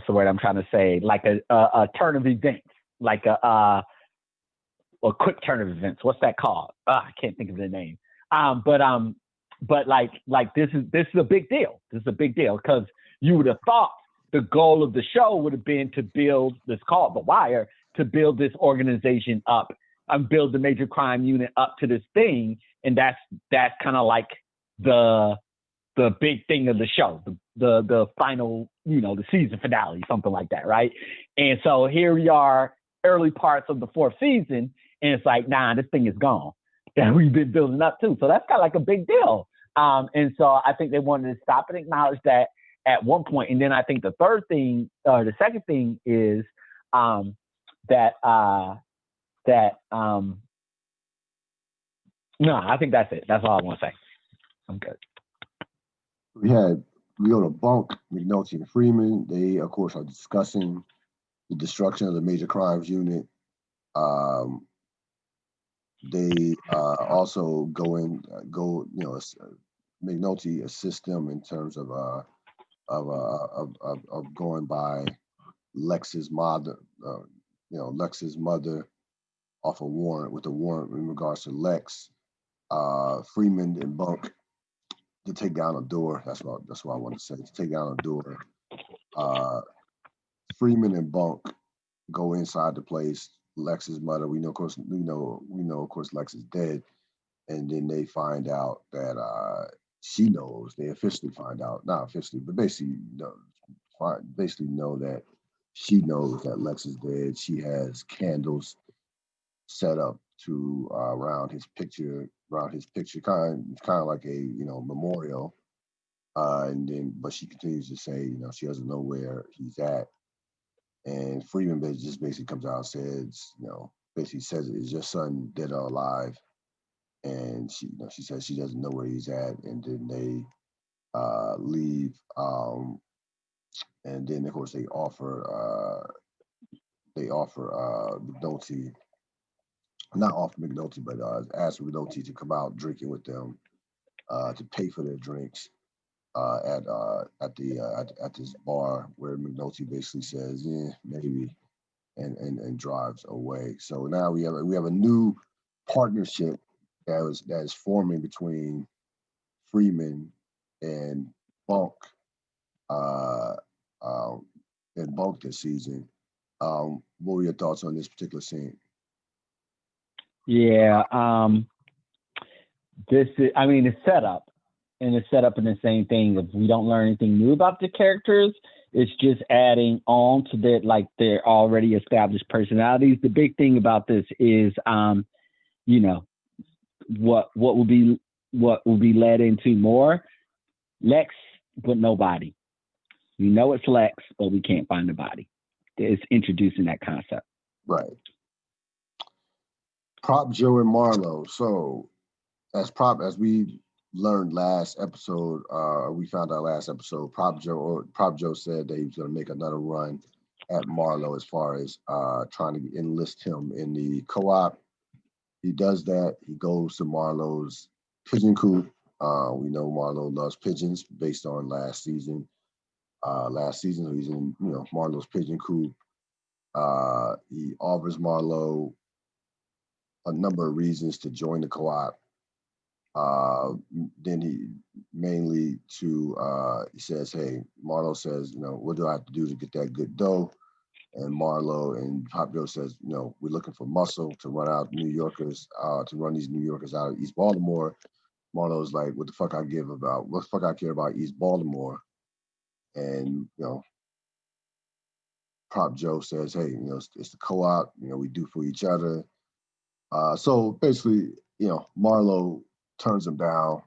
the word I'm trying to say? Like a turn of events, like a quick turn of events. What's that called? I can't think of the name. But like this is a big deal. This is a big deal because you would have thought the goal of the show would have been to build this, called The Wire, to build this organization up and build the Major Crime Unit up to this thing. And that's kind of like the big thing of the show, the final, the season finale, something like that, right? And so here we are, early parts of the fourth season, and it's like, nah, this thing is gone that we've been building up to. So that's kind of like a big deal. And so I think they wanted to stop and acknowledge that at one point. And then I think the second thing is no, I think that's it. That's all I want to say. I'm good. We go to Bunk, McNulty, and Freeman. They, of course, are discussing the destruction of the Major Crimes Unit. They also go McNulty assists them in terms of going by Lex's mother, Lex's mother off a warrant with a warrant in regards to Lex, Freeman and Bunk to take down a door. That's what I want to say. To take down a door. Freeman and Bunk go inside the place. Lex's mother. We know, of course, of course, Lex is dead, and then they find out that she knows. They officially find out, not officially, but basically know that she knows that Lex is dead. She has candles set up to around his picture, kind of like a memorial. But she continues to say, she doesn't know where he's at. And Freeman basically comes out and says, basically says, is your son dead or alive? And she says she doesn't know where he's at. And then they leave. And then of course they offer McNulty, not offer McNulty, but ask McNulty to come out drinking with them, to pay for their drinks. At this bar where McNulty basically says, yeah, maybe, and drives away. So now we have a new partnership that is forming between Freeman and Bunk, this season. What were your thoughts on this particular scene? Yeah, it's set up. And it's set up in the same thing. If we don't learn anything new about the characters, it's just adding on to their already established personalities. The big thing about this is, what will be led into more Lex, but nobody. We know it's Lex, but we can't find the body. It's introducing that concept. Right. Prop Joe and Marlo. So as we learned last episode, we found out last episode, Prop Joe said that he was going to make another run at Marlo as far as trying to enlist him in the co-op. He does that. He goes to Marlo's pigeon coop. We know Marlo loves pigeons based on last season. So he's in Marlo's pigeon coop. He offers Marlo a number of reasons to join the co-op. Then he says, hey, Marlo says, what do I have to do to get that good dough? And Marlo and Pop Joe says, we're looking for muscle to run out New Yorkers, to run these New Yorkers out of East Baltimore. Marlo's like, what the fuck I care about East Baltimore? And, Prop Joe says, hey, it's the co-op, we do for each other. So basically, Marlo turns him down,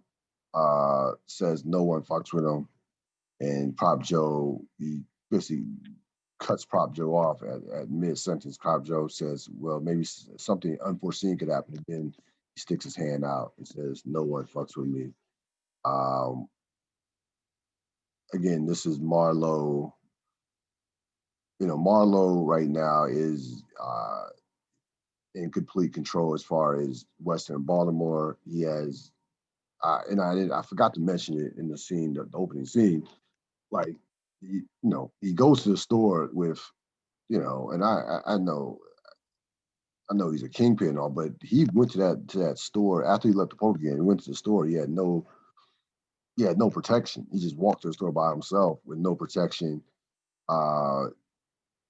says no one fucks with him. And Prop Joe, he basically cuts Prop Joe off at mid-sentence. Prop Joe says, well, maybe something unforeseen could happen. And then he sticks his hand out and says, no one fucks with me. Again, this is Marlo. Marlo right now is in complete control as far as Western Baltimore. He has, I forgot to mention it in the scene, the opening scene. Like, he goes to the store with, and I know he's a kingpin and all, but he went to that store after he left the poker game. He went to the store. He had no protection. He just walked to the store by himself with no protection.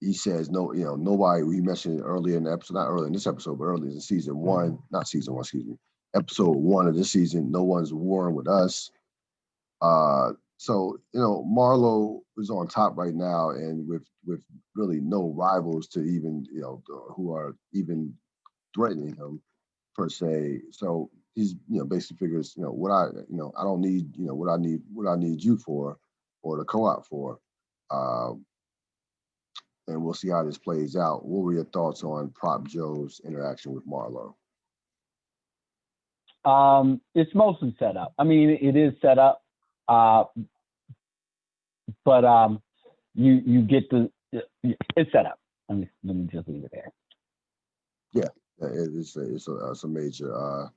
He says nobody. We mentioned it earlier in the episode, not early in this episode, but early in season one, not season one, excuse me, episode 1 of this season. No one's warring with us. So Marlo is on top right now, and with really no rivals to even who are even threatening him per se. So he's basically figures what I don't need what I need you for, or the co-op for. And we'll see how this plays out. What were your thoughts on Prop Joe's interaction with Marlo? It's mostly set up. It is set up, but you get it's set up. Let me just leave it there. Yeah, it's a major,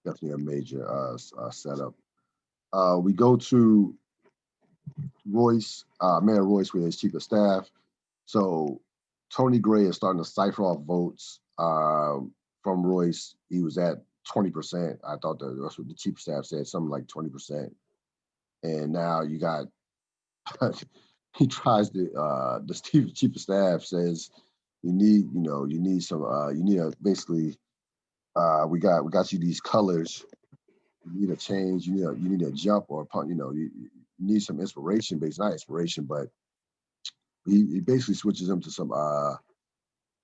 definitely a major setup. We go to Royce, Mayor Royce with his chief of staff. So Tony Gray is starting to cipher off votes from Royce. He was at 20%. I thought that's what the chief of staff said, something like 20%. And now you got, he tries to, the chief of staff says, you need some, basically, we got you these colors. You need a change. You need a jump or a punt. You need some inspiration, not inspiration, but he basically switches them to some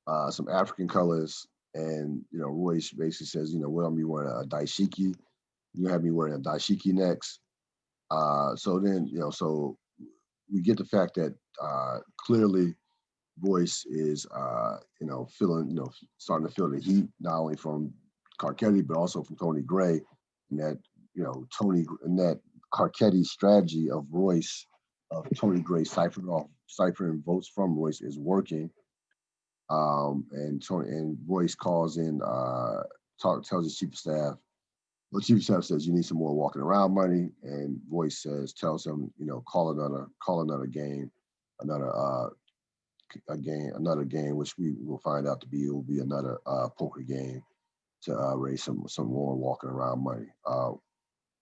African colors. And Royce basically says, well, I'm be wearing a daishiki. You have me wearing a daishiki next. So then, so we get the fact that clearly Royce is, feeling, starting to feel the heat, not only from Carcetti, but also from Tony Gray. And that, and that Carcetti's strategy of Royce, of Tony Gray ciphering votes from Royce is working. And Royce calls in, tells his chief of staff. The chief of staff says, you need some more walking around money. And Royce tells him, call another game, another game, which we will find out will be another poker game to raise some more walking around money.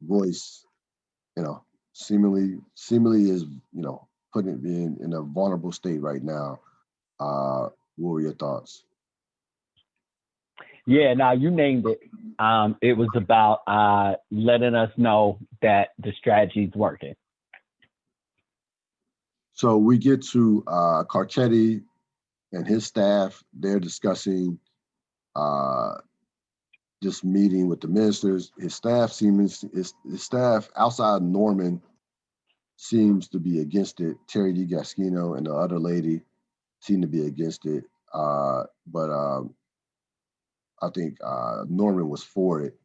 Royce, seemingly is, putting it in a vulnerable state right now. What were your thoughts? Yeah, now you named it. It was about letting us know that the strategy's working. So we get to Carcetti and his staff. They're discussing this meeting with the ministers. His staff outside Norman seems to be against it. Terry DeGascino and the other lady seem to be against it. But I think Norman was for it.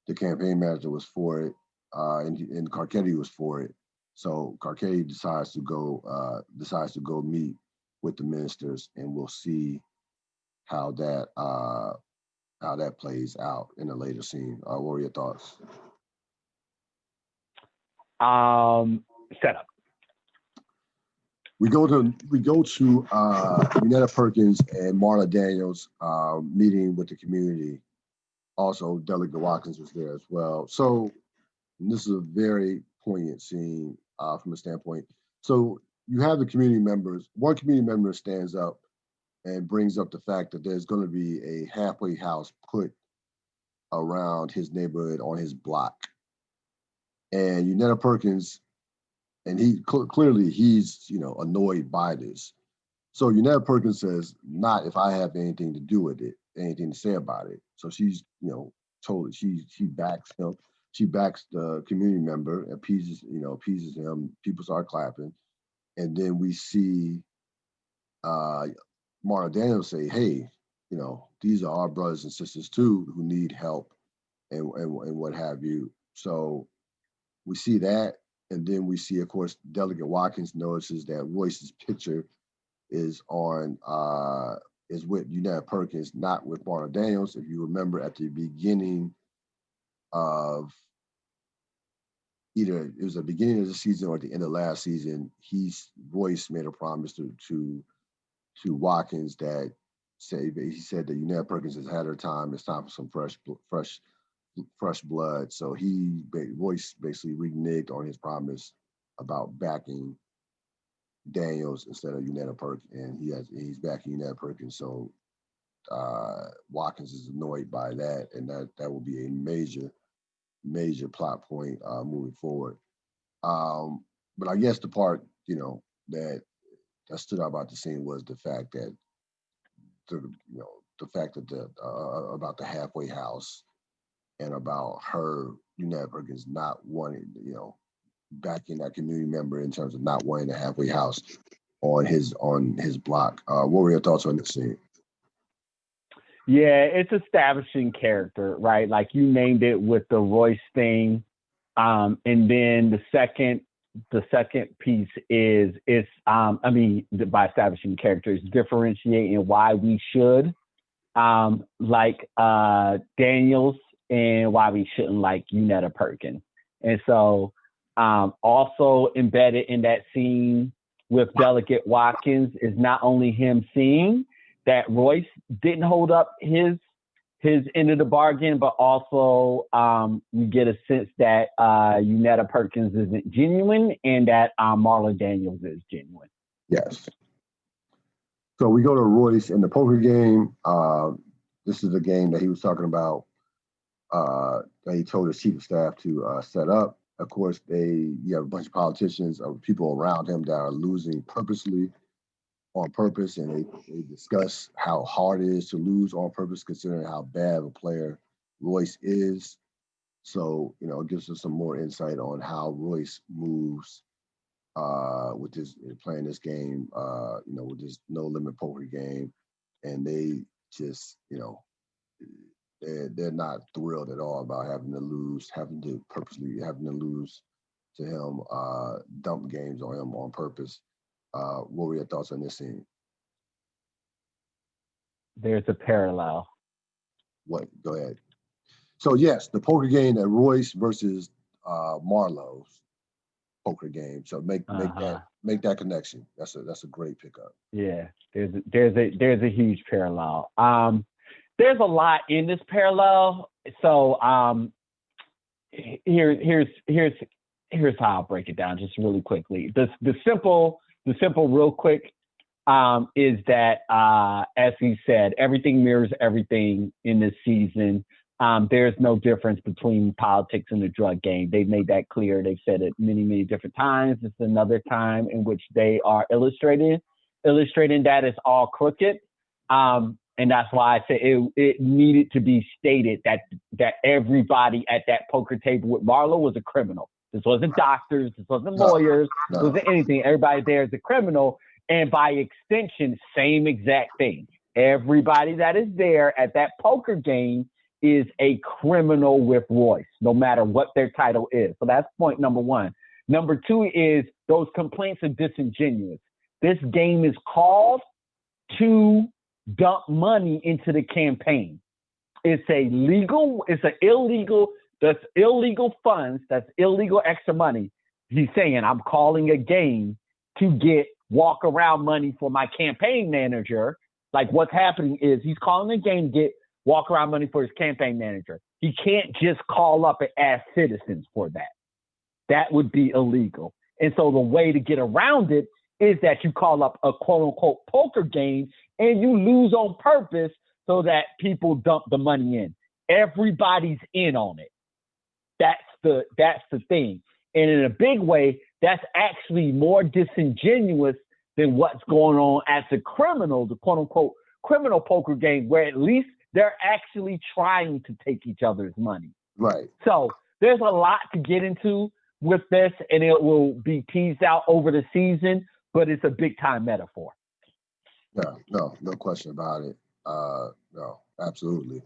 The campaign manager was for it, and Carcetti was for it. So Carcetti decides to go meet with the ministers, and we'll see how that plays out in a later scene. What were your thoughts? Setup. We go to Unetta Perkins and Marla Daniels meeting with the community. Also, Delegate Watkins was there as well. So this is a very poignant scene from a standpoint. So you have the community members. One community member stands up and brings up the fact that there's going to be a halfway house put around his neighborhood on his block. And Unetta Perkins, and he clearly he's annoyed by this. So Unetta Perkins says, "Not if I have anything to do with it, anything to say about it." So she's totally she backs him. She backs the community member, appeases him. People start clapping, and then we see Marla Daniels say, "Hey, these are our brothers and sisters too who need help, and what have you." So we see that, and then we see, of course, Delegate Watkins notices that Royce's picture is with Unetta Perkins, not with Marla Daniels. If you remember, at the beginning of either it was the beginning of the season or at the end of last season, Royce made a promise to Watkins that he said that Unetta Perkins has had her time. It's time for some fresh blood. So Royce basically reneged on his promise about backing Daniels instead of Unetta Perkins, and he's backing Unetta Perkins. So Watkins is annoyed by that, and that will be a major plot point moving forward. But I guess the part that stood out about the scene was the fact that about the halfway house and about her, Unetta Perkins, not wanting, backing that community member in terms of not wanting a halfway house on his block. What were your thoughts on this scene? Yeah, it's establishing character, right? Like you named it with the Royce thing. And then the second piece is by establishing characters, differentiating why we should like Daniels and why we shouldn't like Unetta Perkins. And so also embedded in that scene with Delegate Watkins is not only him seeing that Royce didn't hold up his end of the bargain, but also you get a sense that Unetta Perkins isn't genuine and that Marlon Daniels is genuine. Yes. So we go to Royce in the poker game. This is a game that he was talking about that he told his chief of staff to set up. Of course, you have a bunch of politicians or people around him that are losing purposely on purpose, and they discuss how hard it is to lose on purpose, considering how bad of a player Royce is. So, it gives us some more insight on how Royce moves with this playing this game, with this no limit poker game, and they just, they're not thrilled at all about having to lose to him, dump games on him on purpose. What were your thoughts on this scene? There's a parallel. What? Go ahead. So yes, the poker game at Royce versus Marlo's poker game. So make that connection. That's a great pickup. Yeah, there's a huge parallel. There's a lot in this parallel. So here's how I'll break it down just really quickly. The simple real quick is that as he said, everything mirrors everything in this season. There's no difference between politics and the drug game. They've made that clear. They've said it many, many different times. It's another time in which they are illustrating that it's all crooked. And that's why I said it needed to be stated that everybody at that poker table with Marlo was a criminal. This wasn't doctors. This wasn't lawyers. This wasn't anything. Everybody there is a criminal. And by extension, same exact thing. Everybody that is there at that poker game is a criminal with Royce, no matter what their title is. So that's point number one. Number two is those complaints are disingenuous. This game is called to dump money into the campaign. It's that's illegal funds, that's illegal extra money. He's saying, I'm calling a game to get walk around money for my campaign manager. Like what's happening is he's calling a game to get walk around money for his campaign manager. He can't just call up and ask citizens for that. That would be illegal. And so the way to get around it is that you call up a quote unquote poker game and you lose on purpose so that people dump the money in. Everybody's in on it. That's the thing. And in a big way, that's actually more disingenuous than what's going on as the criminal, the quote unquote criminal poker game, where at least they're actually trying to take each other's money. Right. So there's a lot to get into with this, and it will be teased out over the season, but it's a big time metaphor. Yeah, no question about it. No, absolutely.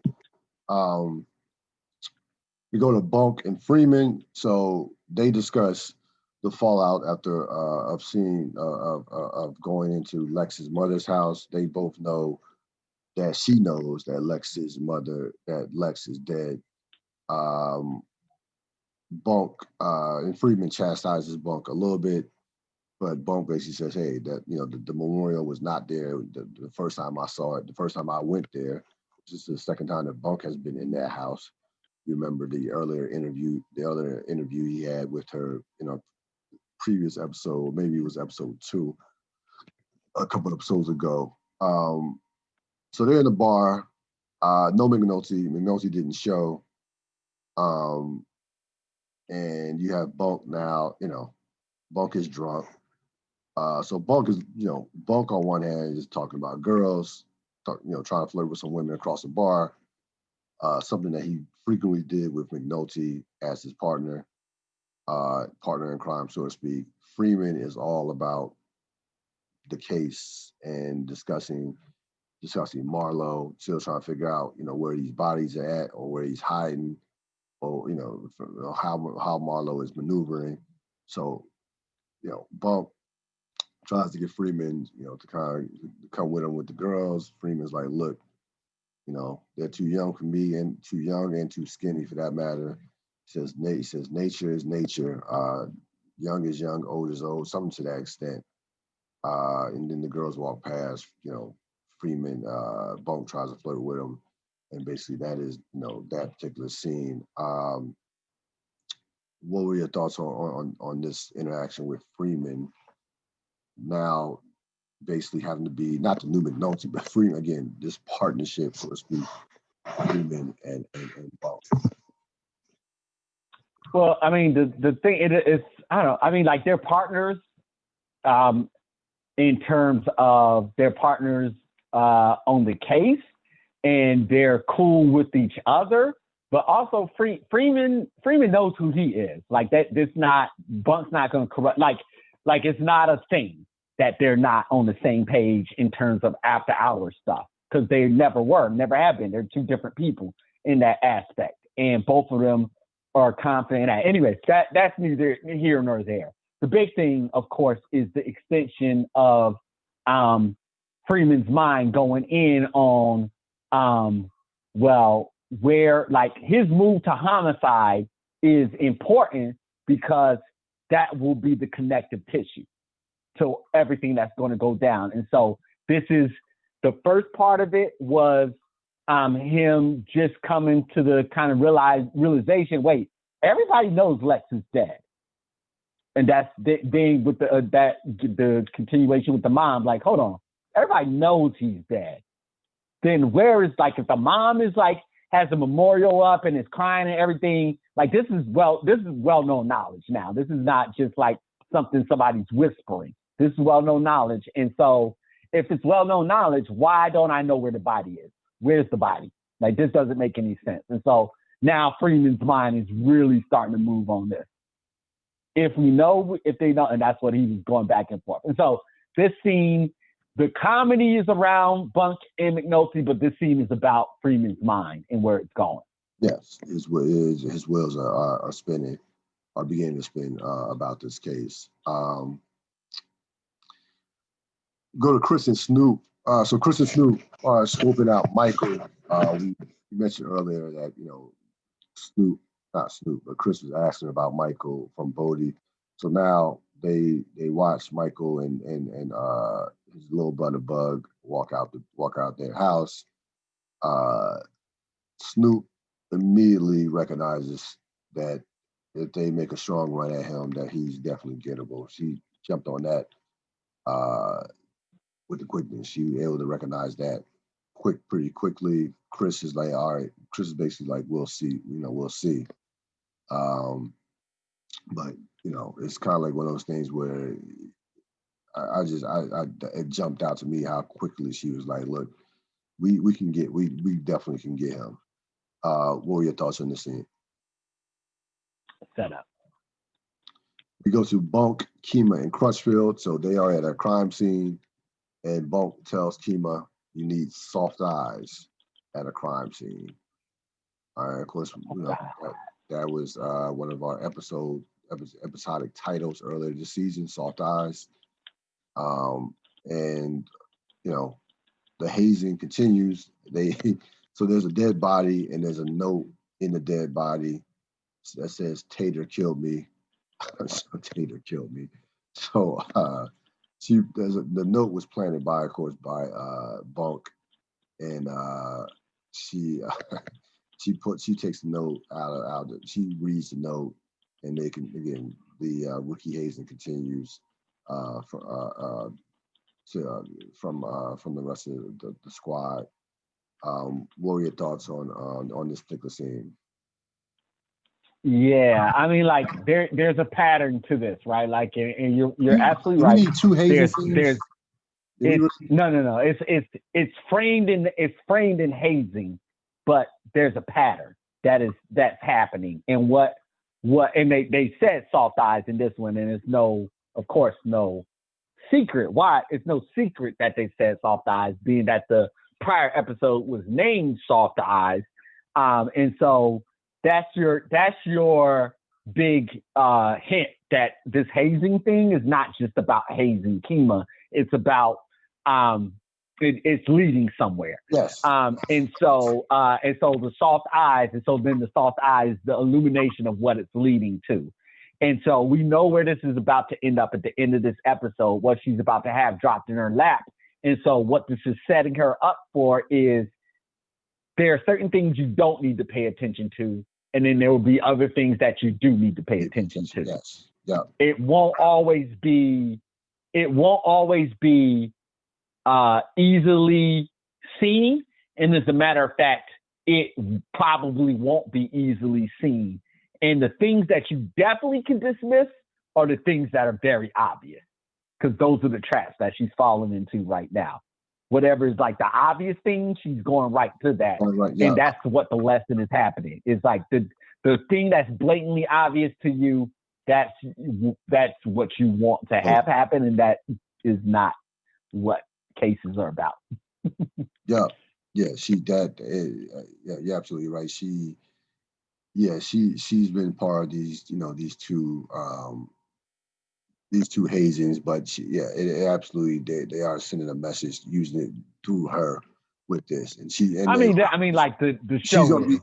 We go to Bunk and Freeman. So they discuss the fallout after of going into Lex's mother's house. They both know that she knows that Lex is dead. Bunk and Freeman chastises Bunk a little bit, but Bunk basically says, "Hey, that the memorial was not there the first time I saw it. The first time I went there, this is the second time that Bunk has been in that house." You remember the other interview he had with her in a previous episode, maybe it was episode 2, a couple episodes ago. So they're in the bar. No McNulty. McNulty didn't show. And you have Bunk now. Bunk is drunk. So Bunk on one hand is talking about girls, trying to flirt with some women across the bar. Something that he frequently did with McNulty as his partner in crime, so to speak. Freeman is all about the case and discussing Marlo, still trying to figure out, where these bodies are at or where he's hiding, or how Marlo is maneuvering. So, Bunk tries to get Freeman, to kind of come with him with the girls. Freeman's like, look, they're too young for me and too young and too skinny for that matter. He says nature is nature, young is young, old is old, something to that extent. And then the girls walk past, Freeman, Bunk tries to flirt with him. And basically that is, that particular scene. What were your thoughts on this interaction with Freeman? Now, basically having to be not the new McNulty, but Freeman again, this partnership, so to speak, Freeman and Bunk. Well, I mean, the thing is, I don't know. I mean, like they're partners, in terms of they're partners on the case, and they're cool with each other. But also, Freeman knows who he is. Like that, Bunk's not going to corrupt. Like it's not a thing that they're not on the same page in terms of after hours stuff, because they never were, never have been. They're two different people in that aspect, and both of them are confident. Anyways, that's neither here nor there. The big thing, of course, is the extension of Freeman's mind going in on where like his move to homicide is important because that will be the connective tissue to everything that's going to go down. And so this is the first part of it was him just coming to the kind of realization, wait, everybody knows Lex is dead. And that's then with the continuation with the mom, like, hold on, everybody knows he's dead. Then where is, like, if the mom is like, has a memorial up and is crying and everything, like this is well-known knowledge now. This is not just like something somebody's whispering. This is well-known knowledge. And so if it's well-known knowledge, why don't I know where the body is? Where's the body? Like, this doesn't make any sense. And so now Freeman's mind is really starting to move on this. If they know, and that's what he was going back and forth. And so this scene, the comedy is around Bunk and McNulty, but this scene is about Freeman's mind and where it's going. Yes, his wheels are spinning, are beginning to spin about this case. Go to Chris and Snoop. So Chris and Snoop are scoping out Michael. We mentioned earlier that but Chris was asking about Michael from Bodie. So now they watch Michael and his little brother Bug walk out their house. Snoop immediately recognizes that if they make a strong run at him, that he's definitely gettable. She jumped on that with the quickness. She was able to recognize that pretty quickly. Chris is like, all right. Chris is basically like, we'll see. We'll see. But it's kind of like one of those things where it jumped out to me how quickly she was like, look, we definitely can get him. What were your thoughts on this scene? Set up. We go to Bunk, Kima, and Crutchfield. So they are at a crime scene, and Bunk tells Kima, you need soft eyes at a crime scene. All right, of course, that was one of our episodic titles earlier this season, Soft Eyes. And the hazing continues. So there's a dead body, and there's a note in the dead body that says Tater killed me. So Tater killed me. So the note was planted by, of course, by Bunk, and she takes the note out. She reads the note, and they can again the rookie hazing continues from the rest of the squad. What were your thoughts on this particular scene? Yeah, I mean, like there's a pattern to this, right? Like, and you're absolutely right. We need two hazing scenes. No. It's framed in hazing, but there's a pattern that's happening. And what and they said soft eyes in this one, and it's no secret. Why? It's no secret that they said soft eyes, being that the prior episode was named Soft Eyes. And so that's your big hint that this hazing thing is not just about hazing Kima. It's about it's leading somewhere. Yes. And so the soft eyes, and so then the soft eyes, the illumination of what it's leading to. And so we know where this is about to end up at the end of this episode, what she's about to have dropped in her lap. And so what this is setting her up for is there are certain things you don't need to pay attention to, and then there will be other things that you do need to pay attention to. Yes. Yeah. It won't always be easily seen. And as a matter of fact, it probably won't be easily seen. And the things that you definitely can dismiss are the things that are very obvious, because those are the traps that she's falling into right now. Whatever is like the obvious thing, she's going right to that. Right, yeah. And that's what the lesson is happening. It's like the thing that's blatantly obvious to you, that's what you want to have happen, and that is not what cases are about. Yeah. You're absolutely right. She's been part of these two hazings, but it absolutely they are sending a message using it through her with this, and like the show. The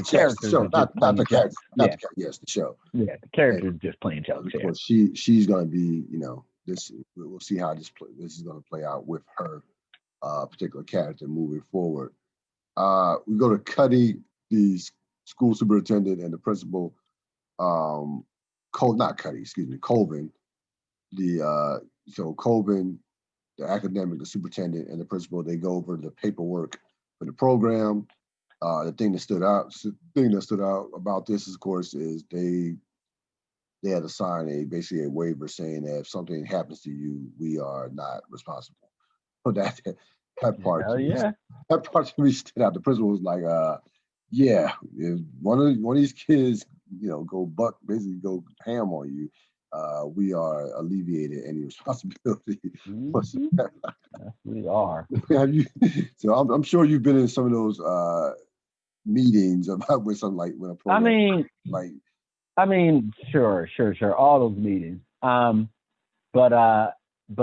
characters are just not the character, the show. Yeah, the characters just playing jokes. Of course, she's going to be, this. We'll see how this is going to play out with her particular character moving forward. We go to Cuddy, the school superintendent, and the principal. Colvin. Colvin, the academic, the superintendent, and the principal, they go over the paperwork for the program. The thing that stood out about this, of course, is they had to sign basically a waiver saying that if something happens to you, we are not responsible. So that part, that part to me stood out. The principal was like, if one of these kids, go ham on you, we are alleviated any responsibility. Mm-hmm. Yes, we are. So I'm sure you've been in some of those meetings about with something like when a program. Sure. All those meetings. But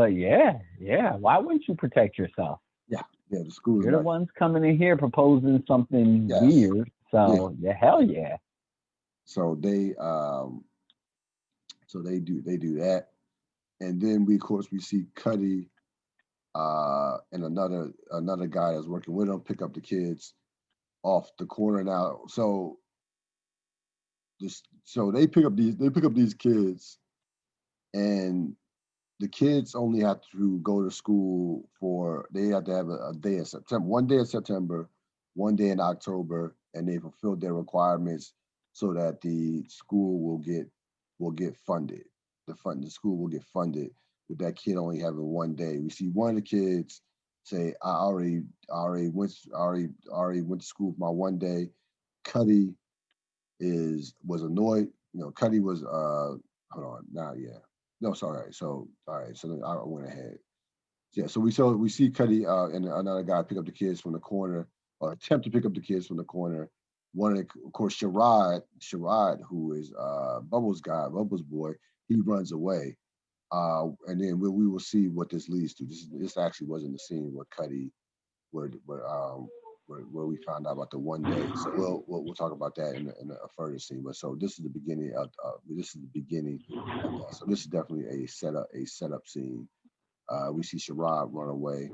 yeah. Why wouldn't you protect yourself? Yeah. The school. You're the ones coming in here proposing something weird. So hell yeah. So they do that, and then we see Cuddy and another guy that's working with them pick up the kids off the corner now. So they pick up these kids, and the kids only have to go to school they have to have a day in September, 1 day in September, 1 day in October, and they fulfilled their requirements so that the school will get funded. The school will get funded with that kid only having 1 day. We see one of the kids say, I already went to school for my 1 day. Cuddy was annoyed. Cuddy was hold on now, yeah. No, sorry. So all right, so then I went ahead. Yeah, so we see Cuddy and another guy pick up the kids from the corner, or attempt to pick up the kids from the corner. One of course, Sherrod, who is Bubbles' boy, he runs away. And then we will see what this leads to. This actually wasn't the scene where Cuddy, where we found out about the 1 day. So we'll talk about that in a further scene. But so this is the beginning of that. So this is definitely a setup scene. We see Sherrod run away,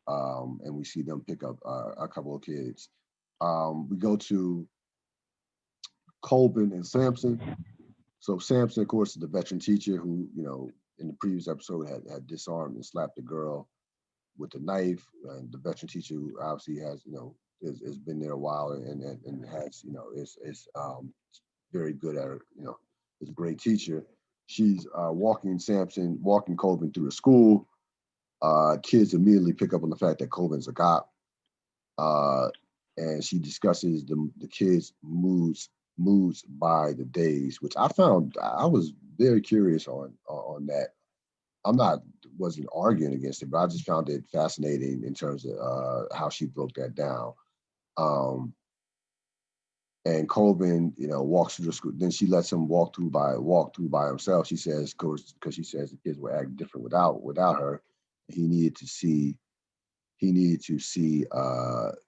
and we see them pick up a couple of kids. We go to Colvin and Sampson. So Sampson, of course, is the veteran teacher who, in the previous episode had disarmed and slapped the girl with a knife. And the veteran teacher who obviously has, has been there a while and has, is very good at her, is a great teacher. She's walking Colvin through the school. Kids immediately pick up on the fact that Colvin's a cop. And she discusses the kids' moods by the days, which I was very curious on that. Wasn't arguing against it, but I just found it fascinating in terms of how she broke that down. And Colvin, walks through the school. Then she lets him walk through by himself. She says, because she says the kids were acting different without her. He needed to see he needed to see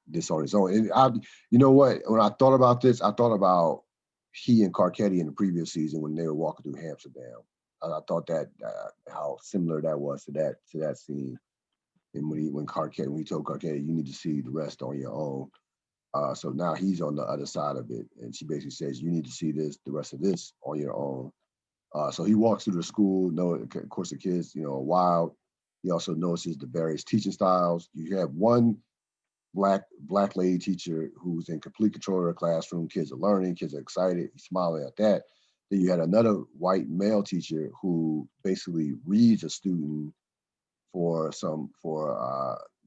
this on his own. And you know what? When I thought about this, I thought about he and Carcetti in the previous season when they were walking through Amsterdam. And I thought that how similar that was to that scene. And when he told Carcetti, you need to see the rest on your own. So now he's on the other side of it, and she basically says, you need to see the rest of this on your own. So he walks through the school. Of course, the kids, are wild. He also notices the various teaching styles. You have one black lady teacher who's in complete control of her classroom. Kids are learning. Kids are excited. He's smiling at that. Then you had another white male teacher who basically reads a student for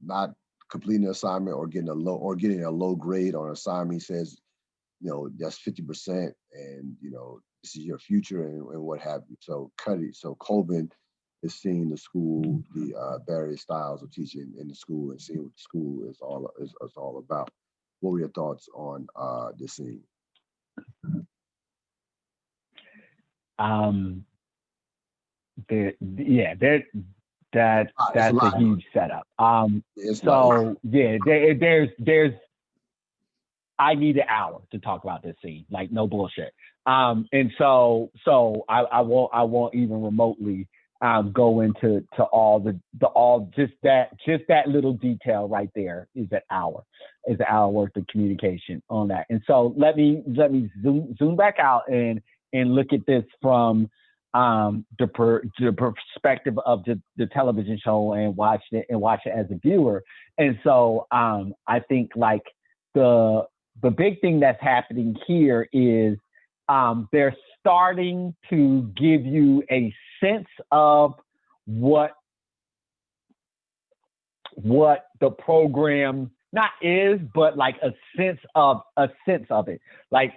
not completing an assignment or getting a low grade on an assignment. He says, that's 50%, and this is your future and what have you. So Colvin is seeing the school, the various styles of teaching in the school, and seeing what the school is all about. What were your thoughts on this scene? That's a huge setup. There's I need an hour to talk about this scene, like no bullshit. And so I won't even remotely go into just that little detail right there is an hour worth of communication on that. And so let me zoom back out and look at this from the perspective of the television show and watch it as a viewer. And so I think like the big thing that's happening here is they're starting to give you a sense of what the program not is, but like a sense of it. Like,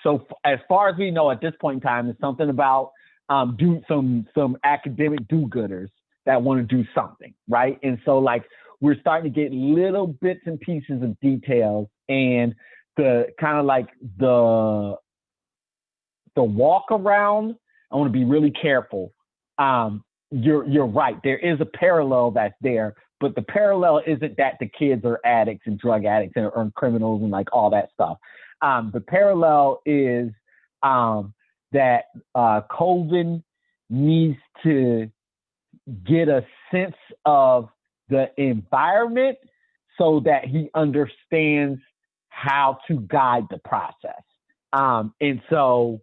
so as far as we know at this point in time, it's something about some academic do-gooders that want to do something, right? And so like we're starting to get little bits and pieces of details, and the kind of like the walk around. I want to be really careful. You're right. There is a parallel that's there, but the parallel isn't that the kids are addicts and drug addicts and criminals and like all that stuff. The parallel is that Colvin needs to get a sense of the environment so that he understands how to guide the process. And so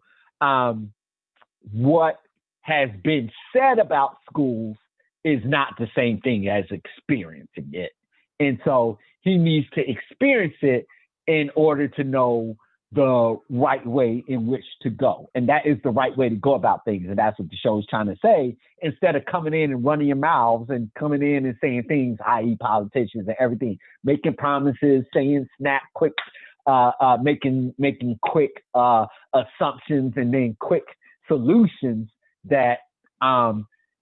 what has been said about schools is not the same thing as experiencing it. And so he needs to experience it in order to know the right way in which to go. And that is the right way to go about things. And that's what the show is trying to say, instead of coming in and running your mouths and coming in and saying things, i.e. politicians and everything, making promises, saying snap quick, making quick assumptions and then quick solutions that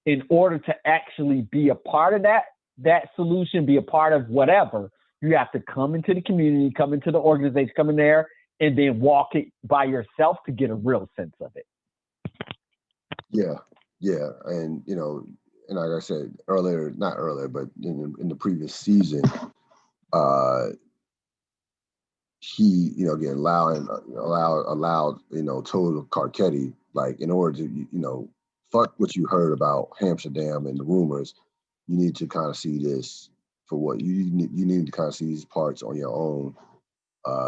in order to actually be a part of that solution, be a part of whatever, you have to come into the community, come into the organization, come in there, and then walk it by yourself to get a real sense of it. Yeah. And, and like I said earlier, not earlier, but in the previous season, he, again, allowed, told Carcetti, like, in order to, fuck what you heard about Amsterdam and the rumors, you need to kind of see this for what you need to kind of see these parts on your own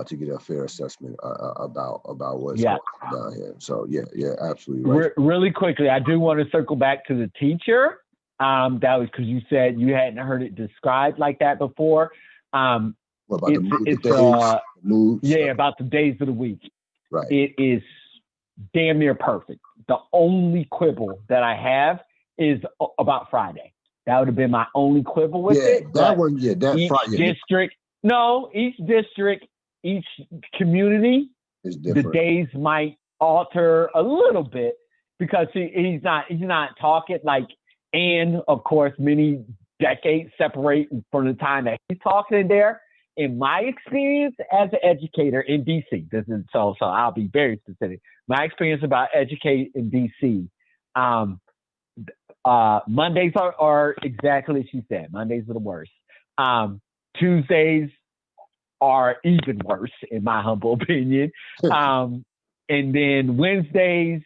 to get a fair assessment about what's going on down here. So yeah, absolutely right. Really quickly, I do want to circle back to the teacher. That was because you said you hadn't heard it described like that before. What about the moods? Yeah, about the days of the week. Right. It is damn near perfect. The only quibble that I have is about Friday. That would have been my only quibble with it. That one, that Friday. Each district, each community, is different. The days might alter a little bit because he's not talking like, and of course, many decades separate from the time that he's talking there. In my experience as an educator in DC, this is so I'll be very specific. My experience about educating in DC, Mondays are exactly as she said. Mondays are the worst. Tuesdays are even worse, in my humble opinion. And then Wednesdays,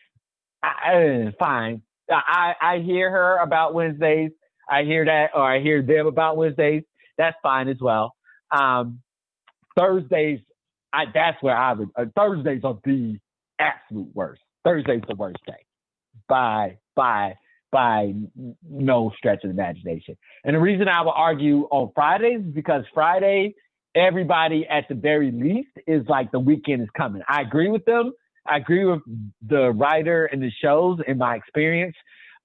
fine. I hear her about Wednesdays. I hear that, or I hear them about Wednesdays. That's fine as well. Thursdays, that's where I would. Thursdays are the absolute worst. Thursday's the worst day by no stretch of the imagination. And the reason I would argue on Fridays is because Friday, everybody at the very least is like the weekend is coming. I agree with them. I agree with the writer and the shows in my experience.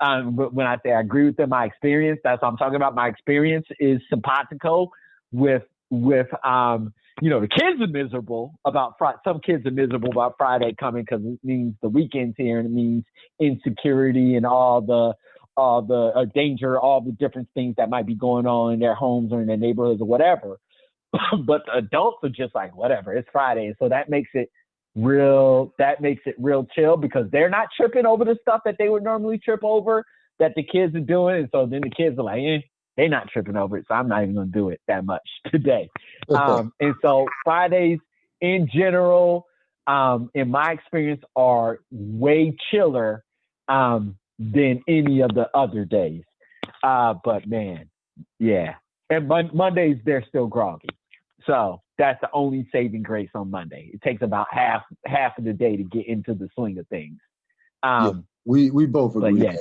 But when I say I agree with them, my experience, that's what I'm talking about. My experience is simpatico with the kids are miserable about Friday. Some kids are miserable about Friday coming because it means the weekend's here, and it means insecurity and all the danger, all the different things that might be going on in their homes or in their neighborhoods or whatever. But the adults are just like, whatever, it's Friday. So that makes it real chill because they're not tripping over the stuff that they would normally trip over that the kids are doing. And so then the kids are like, they're not tripping over it, so I'm not even going to do it that much today. And so Fridays in general, in my experience, are way chiller than any of the other days. But man, yeah. And Mondays, they're still groggy. So that's the only saving grace on Monday. It takes about half of the day to get into the swing of things. We both agree. But yeah,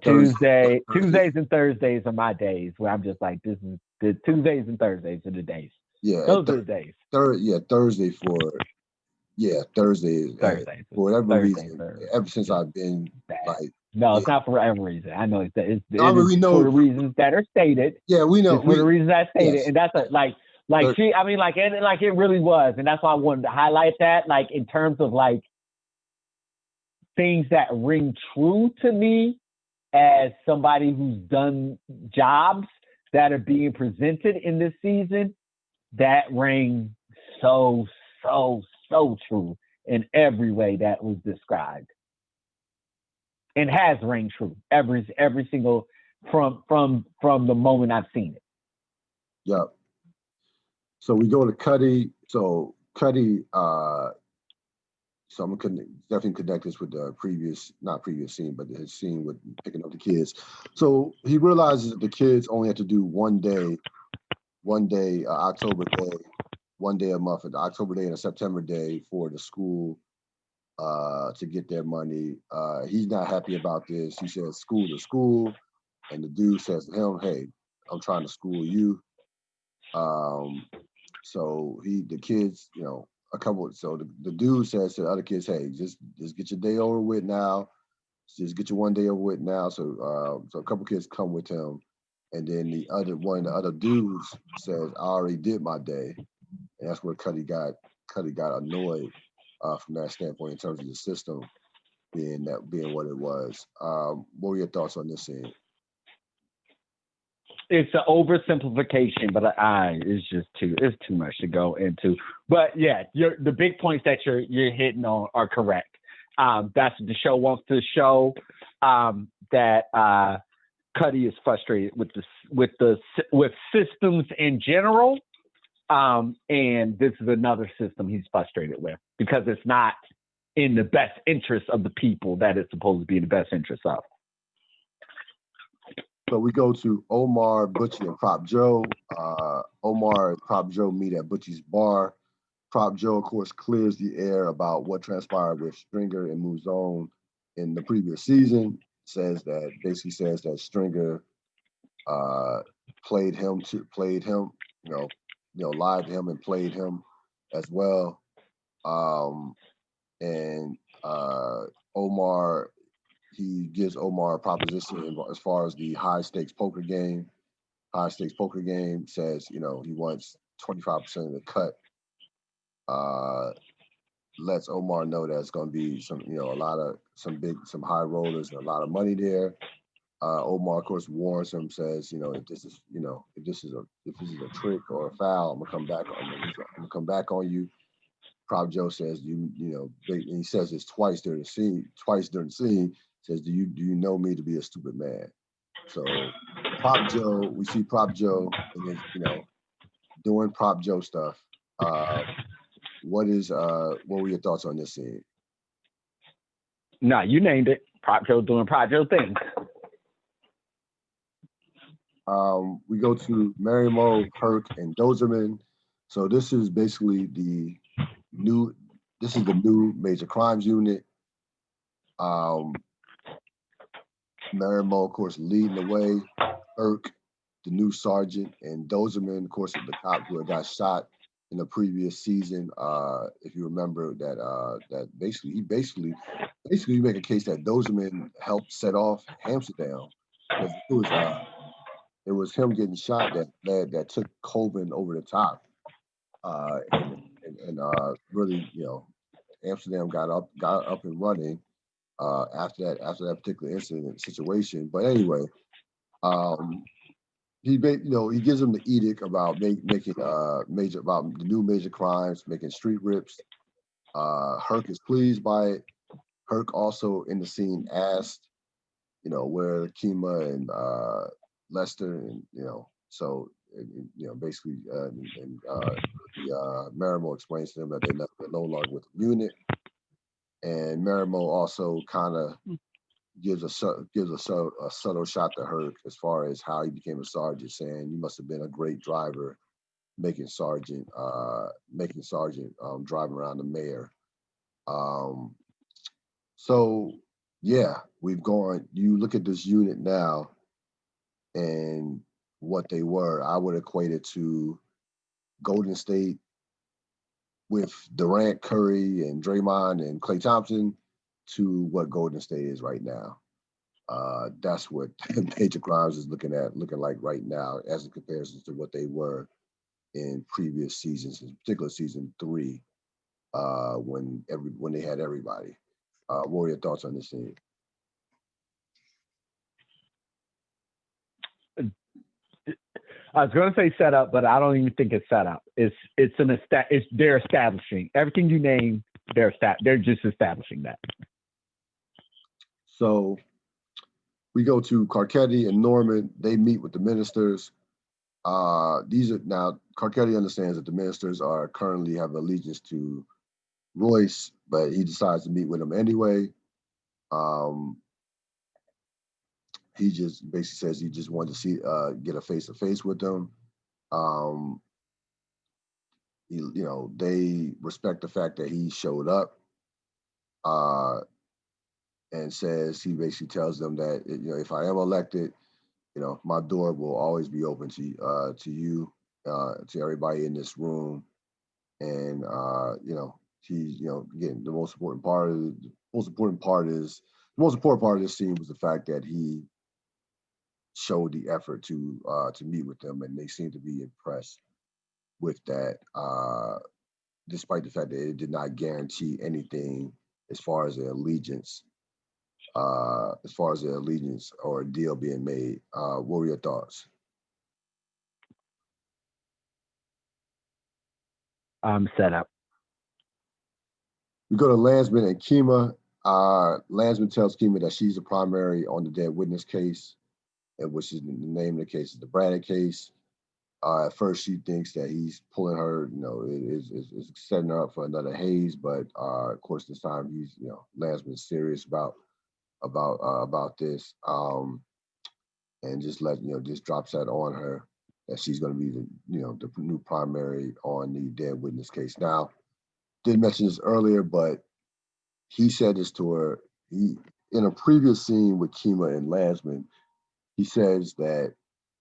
Tuesdays and Thursdays are my days where I'm just like, this is the Tuesdays and Thursdays are the days. Yeah, those are the days. Thursday for whatever reason. Ever since I've been like, no, it's not for whatever reason. I know it's for the reasons that are stated. Yeah, we know it's for the reasons that stated, yes. And that's it really was, and that's why I wanted to highlight that. Like in terms of like things that ring true to me as somebody who's done jobs that are being presented in this season, that rang so true in every way that was described, and has rang true every single from the moment I've seen it. Yep. So we go to Cuddy. So Cuddy, so I'm gonna definitely connect this with the not previous scene, but his scene with picking up the kids. So he realizes that the kids only have to do one day, October day, one day a month, an October day and a September day for the school to get their money. He's not happy about this. He says school to school, and the dude says to him, "Hey, I'm trying to school you." So the kids, the dude says to the other kids, "Hey, just get your day over with now. Just get your one day over with now." So a couple kids come with him, and then the other dudes says, "I already did my day," and that's where Cuddy got annoyed from that standpoint in terms of the system being what it was. What were your thoughts on this scene? It's an oversimplification, but it's too much to go into. But yeah, the big points that you're hitting on are correct. That's what the show wants to show, that Cuddy is frustrated with systems in general, and this is another system he's frustrated with because it's not in the best interest of the people that it's supposed to be in the best interest of. So we go to Omar, Butchie, and Prop Joe. Omar and Prop Joe meet at Butchie's bar. Prop Joe, of course, clears the air about what transpired with Stringer and moves on in the previous season. Basically says that Stringer lied to him and played him as well. And Omar, he gives Omar a proposition as far as the high stakes poker game. High stakes poker game says, he wants 25% of the cut. Lets Omar know that it's going to be some high rollers and a lot of money there. Omar, of course, warns him, says, if this is a trick or a foul, I'm gonna come back on you. Prop Joe says, and he says this twice during the scene. Says, do you know me to be a stupid man? So Prop Joe, we see Prop Joe and his, doing Prop Joe stuff. What were your thoughts on this scene? Nah, you named it. Prop Joe doing Prop Joe things. We go to Marlo, Herc, and Dozerman. So this is basically the new major crimes unit. Marlo, of course, leading the way. Herc, the new sergeant, and Dozerman, of course, the cop who had got shot in the previous season. If you remember that basically you make a case that Dozerman helped set off Amsterdam because it was him getting shot that took Colvin over the top, and really, Amsterdam got up and running after that particular incident situation. But anyway, he gives him the edict about making about the new major crimes, making street rips. Herc is pleased by it. Herc also in the scene asked, where Kima and Lester and so basically Marimo explains to them that they're no longer with the unit, and Marimo also kind of gives a subtle shot to Herc as far as how he became a sergeant, saying you must have been a great driver, making sergeant driving around the mayor. So yeah, we've gone. You look at this unit now, and what they were. I would equate it to Golden State with Durant, Curry, and Draymond and Klay Thompson to what Golden State is right now. That's what Major Crimes is looking like right now, as in comparison to what they were in previous seasons, in particular season 3, when they had everybody. What were your thoughts on this scene? I was going to say set up, but I don't even think it's set up. They're establishing everything you name. They're just establishing that. So we go to Carcetti and Norman. They meet with the ministers. Carcetti understands that the ministers are currently have allegiance to Royce, but he decides to meet with them anyway. He just basically says he just wanted to get a face-to-face with them. They respect the fact that he showed up, and he basically tells them that if I am elected, my door will always be open to you, to everybody in this room, and again, the most important part of this scene was the fact that he showed the effort to meet with them, and they seem to be impressed with that, despite the fact that it did not guarantee anything as far as their allegiance or a deal being made. What were your thoughts? Set up. We go to Landsman and Kima. Landsman tells Kima that she's the primary on the dead witness case, which is the name of the case is the Braddock case. At first, she thinks that he's pulling her, is setting her up for another haze. But of course, this time Landsman's serious about this, and just drops that on her that she's going to be the new primary on the dead witness case. Now, did mention this earlier, but he said this to her. In a previous scene with Kima and Landsman, he says that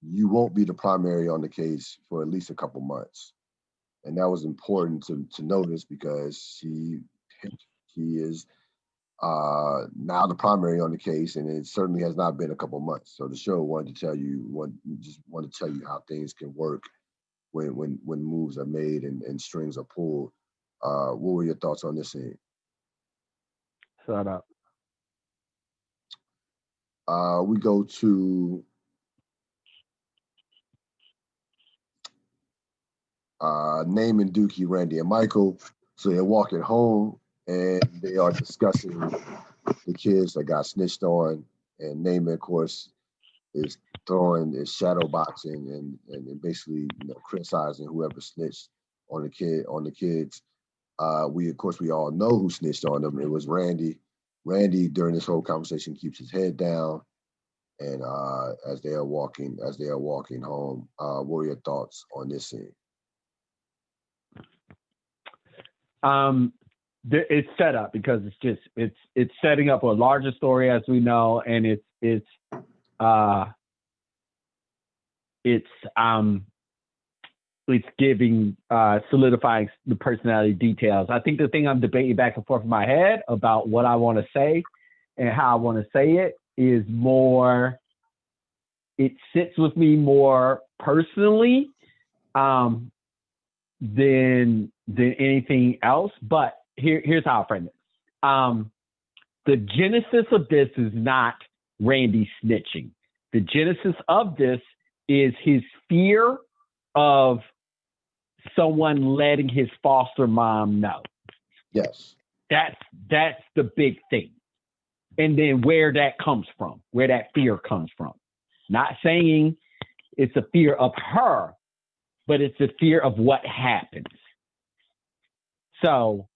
you won't be the primary on the case for at least a couple months. And that was important to notice because he is now the primary on the case, and it certainly has not been a couple months. So the show wanted to tell you how things can work when moves are made and strings are pulled. What were your thoughts on this scene? Shut up. We go to Naaman, Dookie, Randy, and Michael. So they're walking home and they are discussing the kids that got snitched on. And Naaman, of course, is throwing is shadow boxing and basically criticizing whoever snitched on the kids. We of course we all know who snitched on them. It was Randy. Randy during this whole conversation keeps his head down, and as they are walking home, what are your thoughts on this scene? It's set up because it's setting up a larger story, as we know, and it's giving solidifying the personality details. I think the thing I'm debating back and forth in my head about what I want to say and how I want to say it is more. It sits with me more personally than anything else. But here's how I frame it. The genesis of this is not Randy snitching. The genesis of this is his fear of someone letting his foster mom know. Yes. That's the big thing. And then where that comes from, where that fear comes from. Not saying it's a fear of her, but it's a fear of what happens. So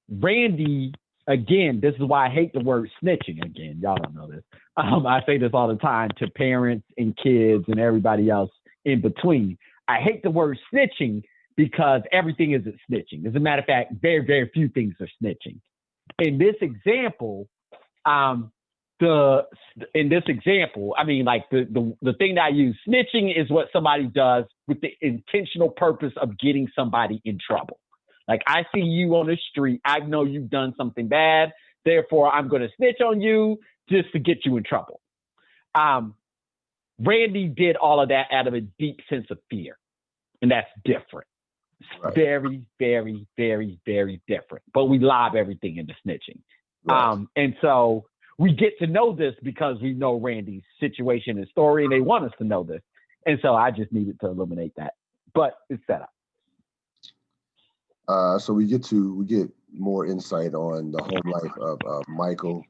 Randy, again, this is why I hate the word snitching. Again, y'all don't know this. I say this all the time to parents and kids and everybody else in between. I hate the word snitching because everything isn't snitching. As a matter of fact, very, very few things are snitching. In this example, I mean, like the thing that I use, snitching is what somebody does with the intentional purpose of getting somebody in trouble. Like, I see you on the street, I know you've done something bad, therefore I'm going to snitch on you just to get you in trouble. Randy did all of that out of a deep sense of fear, and that's different. Right. Very, very, very, very different. But we lob everything into snitching. Right. And so we get to know this because we know Randy's situation and story, and they want us to know this. And so I just needed to illuminate that. But it's set up. So we get more insight on the home life of Michael.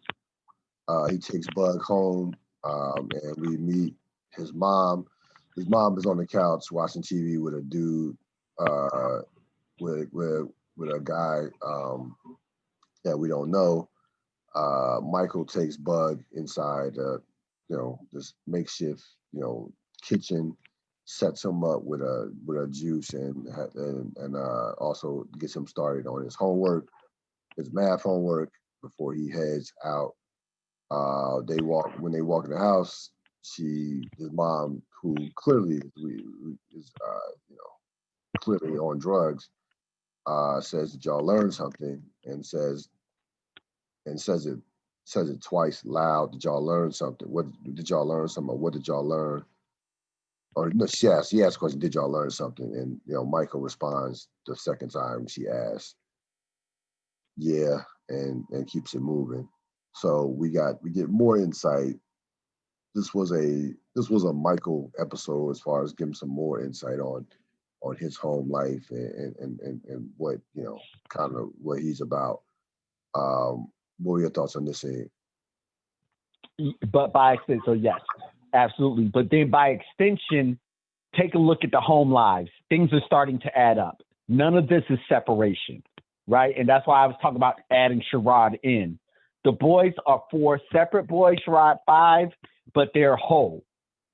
He takes Bug home, and we meet his mom. His mom is on the couch watching TV with a dude, with a guy that we don't know. Michael takes Bug inside, this makeshift, kitchen, sets him up with a juice and also gets him started on his homework, his math homework before he heads out. When they walk in the house, his mom, who clearly is clearly on drugs, says that y'all learned something, and says it twice loud. Did y'all learn something? What did y'all learn something? What did y'all learn? Or no, she asked the question, did y'all learn something? And Michael responds the second time she asks, yeah, and keeps it moving. So we get more insight. This was a Michael episode as far as giving some more insight on his home life and what kind of what he's about. What are your thoughts on this scene? But by extension, so yes, absolutely. But then by extension, take a look at the home lives. Things are starting to add up. None of this is separation, right? And that's why I was talking about adding Sherrod in. The boys are 4 separate boys, Sherrod 5, but they're whole.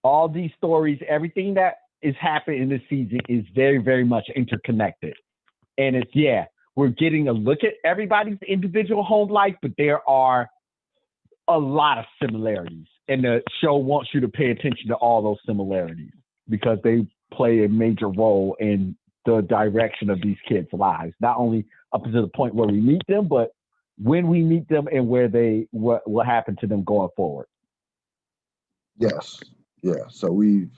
All these stories, everything that is happening in this season is very, very much interconnected. And we're getting a look at everybody's individual home life, but there are a lot of similarities. And the show wants you to pay attention to all those similarities because they play a major role in the direction of these kids' lives, not only up to the point where we meet them, but when we meet them and what happened to them going forward. Yes. Yeah. So we've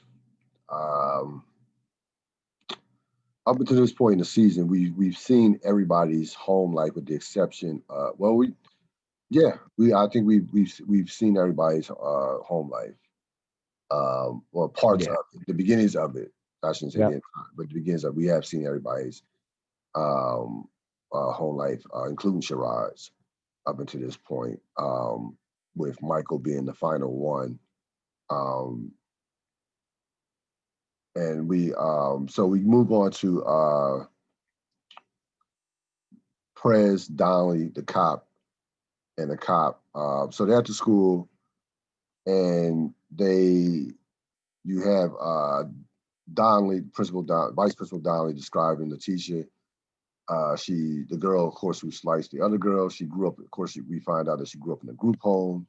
up until this point in the season, we've seen everybody's home life with the exception I think we've seen everybody's home life. Parts of it, the beginnings of it. I shouldn't say the end, but the beginnings of it, we have seen everybody's home life, including Sherrod's, up until this point, with Michael being the final one. And so we move on to Prez, Donnelly, the cop, and the cop. So they're at the school, and you have Donnelly, Vice Principal Donnelly, describing the teacher. The girl, of course, who sliced the other girl. She grew up. Of course, we find out that she grew up in a group home,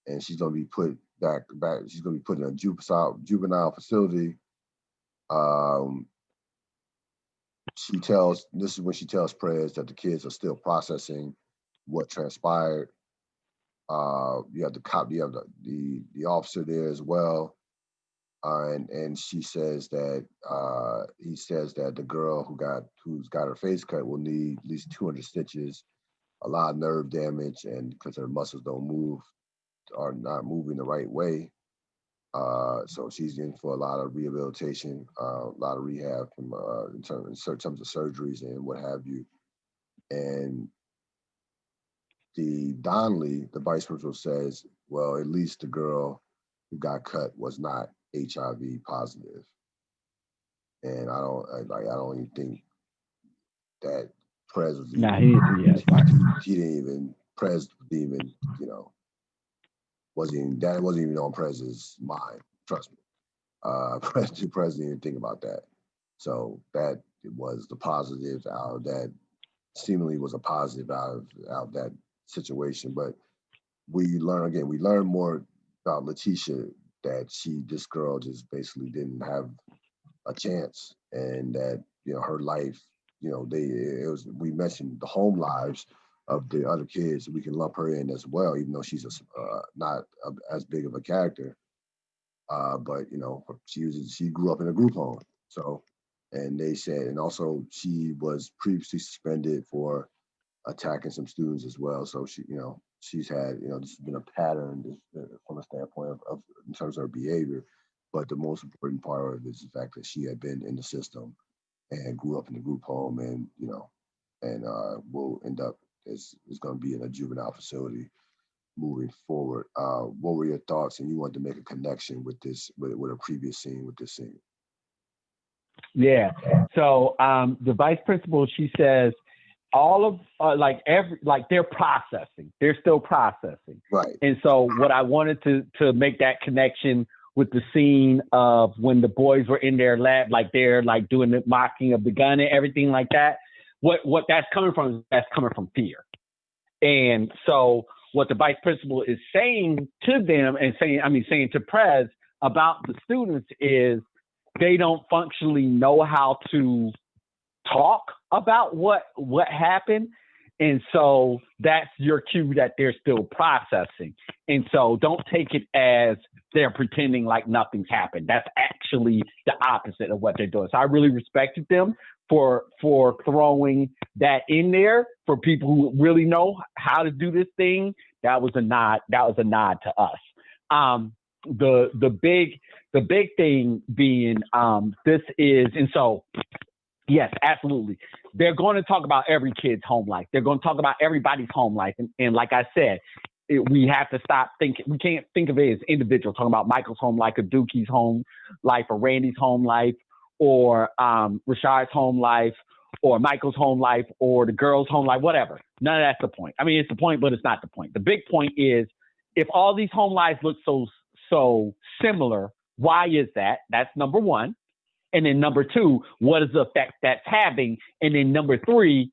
and she's going to be put back. She's going to be put in a juvenile facility. This is when she tells Prez that the kids are still processing what transpired. You have the cop, you have the officer there as well. And she says that he says that the girl who's got her face cut will need at least 200 stitches, a lot of nerve damage, and because her muscles are not moving the right way. So she's in for a lot of rehabilitation, a lot of rehab from in terms of surgeries and what have you. And the Donnelly, the vice principal, says, well, at least the girl who got cut was not HIV positive. And I don't even think that Prez was even, he didn't even, Prez didn't even, wasn't even on Prez's mind, trust me. Prez didn't even think about that. So that was the positive out of that, seemingly was a positive out of that situation. But we learn more about Letitia, that this girl just basically didn't have a chance, and that her life, we mentioned the home lives of the other kids. We can lump her in as well, even though she's not as big of a character. But she grew up in a group home, so, and they said, and also she was previously suspended for attacking some students as well. So she's had, this has been a pattern from a standpoint of in terms of her behavior. But the most important part of it is the fact that she had been in the system and grew up in a group home, and will end up is going to be in a juvenile facility moving forward. What were your thoughts? And you wanted to make a connection with this, with a previous scene, with this scene. Yeah. So the vice principal, she says, all of they're processing. They're still processing. Right. And so what I wanted to make that connection with the scene of when the boys were in their lab, like they're like doing the mocking of the gun and everything like that. What that's coming from fear. And so what the vice principal is saying to them and saying to Prez about the students is they don't functionally know how to talk about what happened. And so that's your cue that they're still processing. And so don't take it as they're pretending like nothing's happened. That's actually the opposite of what they're doing. So I really respected them for throwing that in there for people who really know how to do this thing. That was a nod. That was a nod to us. The big thing being this is, and so yes, absolutely. They're going to talk about every kid's home life. They're going to talk about everybody's home life. And like I said, we have to stop thinking. We can't think of it as individual, talking about Michael's home life or Dookie's home life or Randy's home life or Rashad's home life or Michael's home life or the girl's home life, whatever. None of that's the point. I mean, it's the point, but it's not the point. The big point is if all these home lives look so similar, why is that? That's number one. And then number two, what is the effect that's having? And then number three,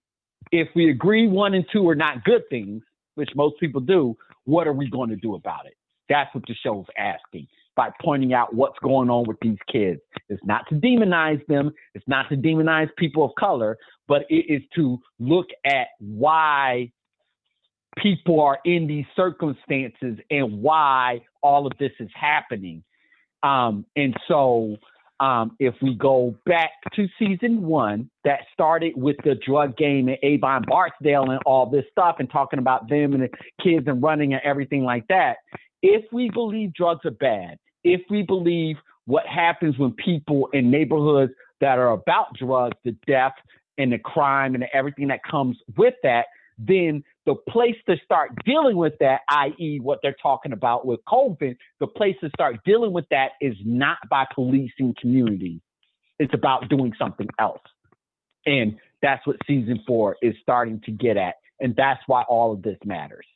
if we agree 1 and 2 are not good things, which most people do, what are we going to do about it? That's what the show's asking by pointing out what's going on with these kids. It's not to demonize them. It's not to demonize people of color, but it is to look at why people are in these circumstances and why all of this is happening. And so if we go back to season 1, that started with the drug game and Avon Barksdale and all this stuff and talking about them and the kids and running and everything like that. If we believe drugs are bad, if we believe what happens when people in neighborhoods that are about drugs, the death and the crime and everything that comes with that, then the place to start dealing with that, i.e., what they're talking about with COVID, the place to start dealing with that is not by policing communities. It's about doing something else. And that's what season 4 is starting to get at. And that's why all of this matters.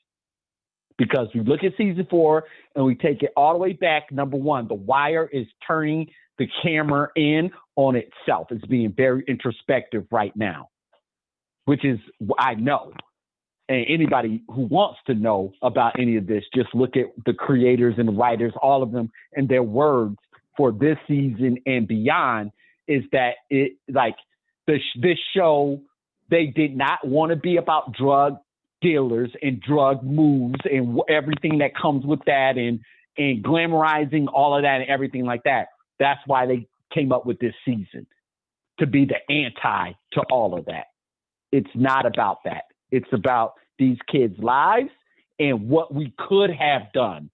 Because we look at season 4 and we take it all the way back. Number one, The Wire is turning the camera in on itself. It's being very introspective right now, which is, I know. And anybody who wants to know about any of this, just look at the creators and the writers, all of them, and their words for this season and beyond is that it, like, this show, they did not want to be about drug dealers and drug moves and everything that comes with that and glamorizing all of that and everything like that. That's why they came up with this season, to be the anti to all of that. It's not about that. It's about these kids' lives and what we could have done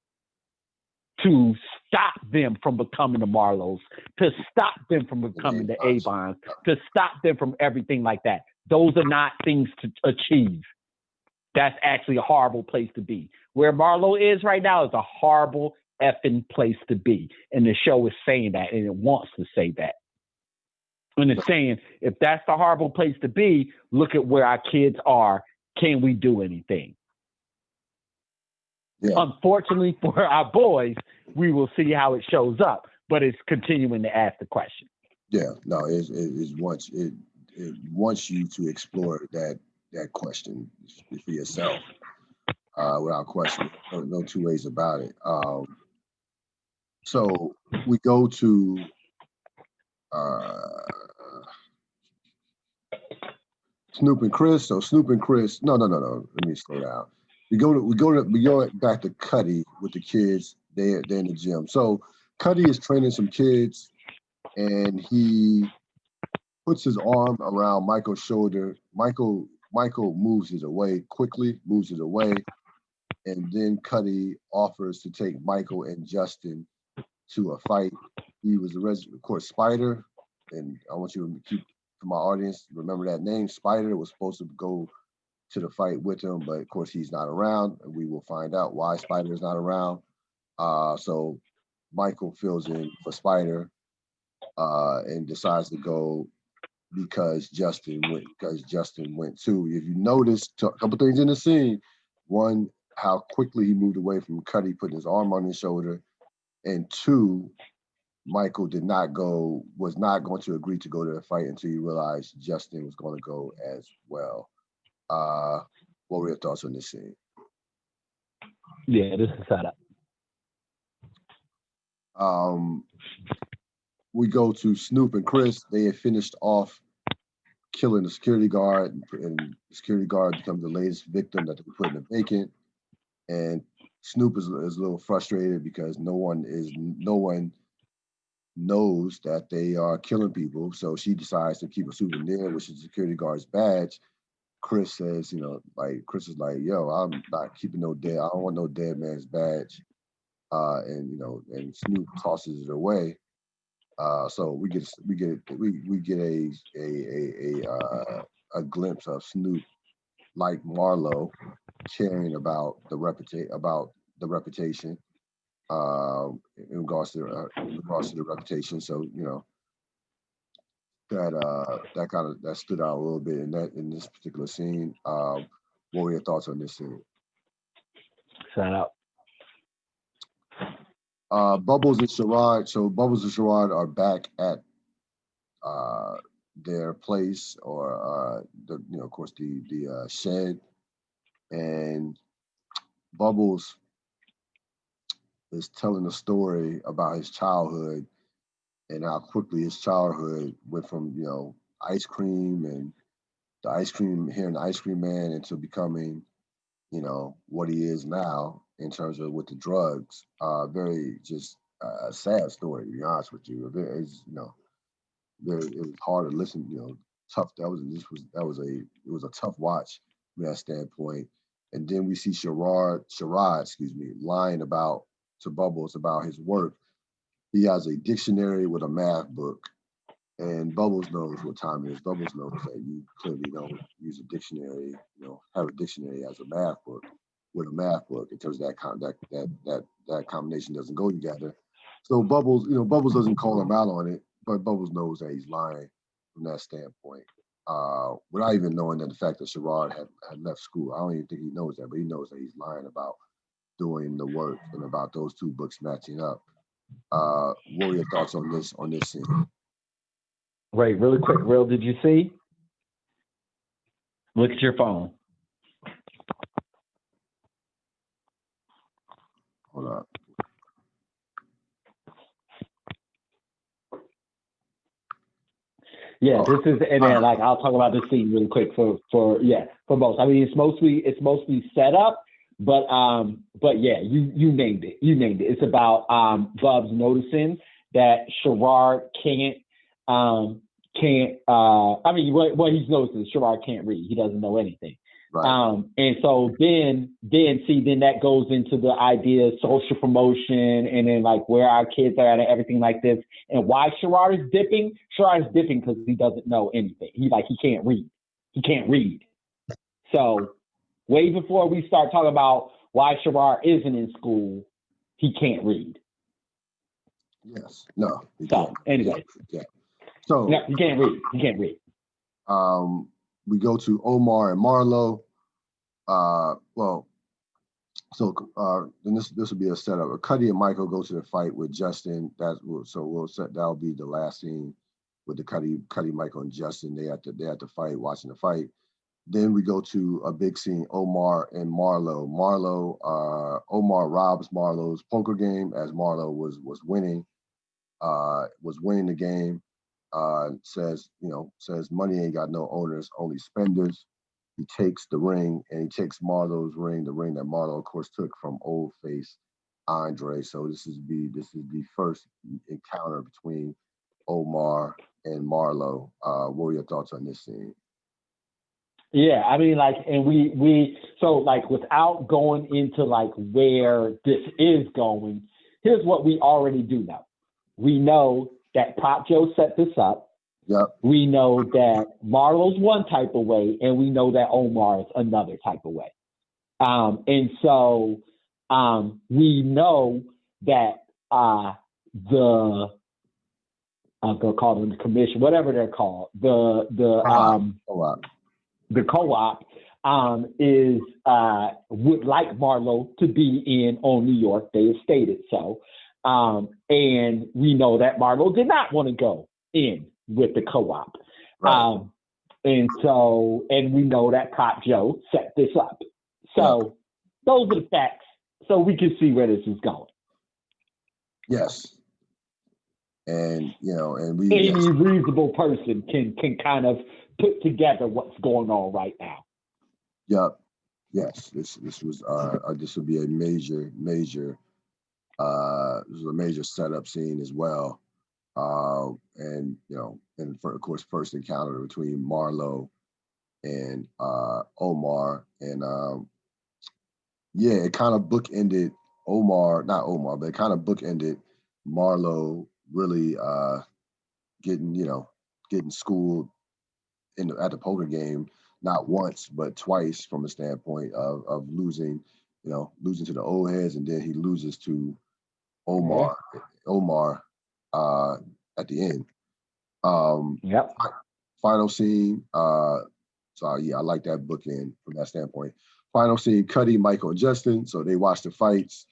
to stop them from becoming the Marlos, to stop them from becoming the Avons, to stop them from everything like that. Those are not things to achieve. That's actually a horrible place to be. Where Marlo is right now is a horrible effing place to be. And the show is saying that, and it wants to say that. And it's saying, if that's the horrible place to be, look at where our kids are. Can we do anything? Yeah. Unfortunately for our boys, we will see how it shows up, but it's continuing to ask the question. Yeah, no, it wants you to explore that question for yourself without question. No two ways about it. So we go to Snoop and Chris. So Snoop and Chris. No. Let me slow down. We go back to Cuddy with the kids. They're in the gym. So Cuddy is training some kids, and he puts his arm around Michael's shoulder. Michael moves it away, and then Cuddy offers to take Michael and Justin to a fight. He was of course, Spider, and I want you to keep, for my audience, remember that name. Spider was supposed to go to the fight with him, but of course he's not around, and we will find out why Spider is not around. So Michael fills in for Spider and decides to go because Justin went too. If you notice a couple things in the scene, one, how quickly he moved away from Cuddy putting his arm on his shoulder, and two, Michael was not going to agree to go to the fight until he realized Justin was going to go as well. What were your thoughts on this scene? Yeah, this is set up. We go to Snoop and Chris. They had finished off killing the security guard, and the security guard becomes the latest victim that they put in the vacant. And Snoop is a little frustrated because no one knows that they are killing people. So she decides to keep a souvenir, which is the security guard's badge. Chris says, Chris is like, yo, I'm not keeping no dead. I don't want no dead man's badge. And Snoop tosses it away. So we get a glimpse of Snoop, like Marlo, caring about the reputation in regards to the reputation. So that stood out a little bit in this particular scene. What were your thoughts on this scene? Shout out. Bubbles and Sherrod. So Bubbles and Sherrod are back at their place, or of course the shed, and Bubbles is telling a story about his childhood and how quickly his childhood went from ice cream and the ice cream man into becoming what he is now in terms of with the drugs. Very just a sad story, to be honest with you. It was hard to listen. Tough. It was a tough watch from that standpoint. And then we see Sherrod, lying to Bubbles about his work. He has a dictionary with a math book, And Bubbles knows what time it is. Bubbles knows that you clearly don't use a dictionary, have a dictionary as a math book with a math book. It tells that combination doesn't go together. So Bubbles doesn't call him out on it, but Bubbles knows that he's lying from that standpoint. Without even knowing that the fact that Sherrod had left school. I don't even think he knows that, but he knows that he's lying about doing the work and about those two books matching up. What were your thoughts on this scene? Wait, really quick, Ril, did you see? Look at your phone. Hold up. Yeah, this is, and then like I'll talk about this scene really quick for both. I mean, it's mostly set up, but yeah, you named it. You named it. It's about Bubs noticing that Sherrod can't. I mean, what he's noticing is Sherrod can't read. He doesn't know anything. Right. And so then that goes into the idea of social promotion and then like where our kids are at and everything like this. And why Sherrod is dipping? Sherrod is dipping because he doesn't know anything. He can't read. He can't read. So way before we start talking about why Sherrod isn't in school, he can't read. Yes. No. So anyway. Yeah. So no, he can't read. He can't read. We go to Omar and Marlo. Then this will be a setup. Cuddy and Michael go to the fight with Justin. That'll be the last scene with the Cuddy, Michael, and Justin. They at the fight, watching the fight. Then we go to a big scene, Omar and Marlo. Omar robs Marlo's poker game as Marlo was winning the game. Says money ain't got no owners, only spenders. He takes the ring and he takes Marlo's ring, the ring that Marlo, of course, took from old face Andre. So this is the first encounter between Omar and Marlo. What were your thoughts on this scene? Yeah, I mean, like, and we so like without going into like where this is going, here's what we already do know. We know that Pop Joe set this up. Yep. We know that Marlo's one type of way, and we know that Omar is another type of way. And so we know that I'm gonna call them the commission, whatever they're called, the co-op is would like Marlo to be in on New York. They have stated so. And we know that Marlo did not want to go in with the co-op. Right. And we know that Pop Joe set this up. So those are the facts. So we can see where this is going. Yes. And any reasonable person can kind of put together what's going on right now. Yep. Yes. This would be a major this was a major setup scene as well. And of course, first encounter between Marlo and Omar, and it kind of bookended but it kind of bookended Marlo really getting schooled at the poker game, not once but twice, from a standpoint of losing to the old heads, and then he loses to Omar at the end. Yep. Final scene. I like that bookend from that standpoint. Final scene, Cuddy, Michael, and Justin. So they watch the fights.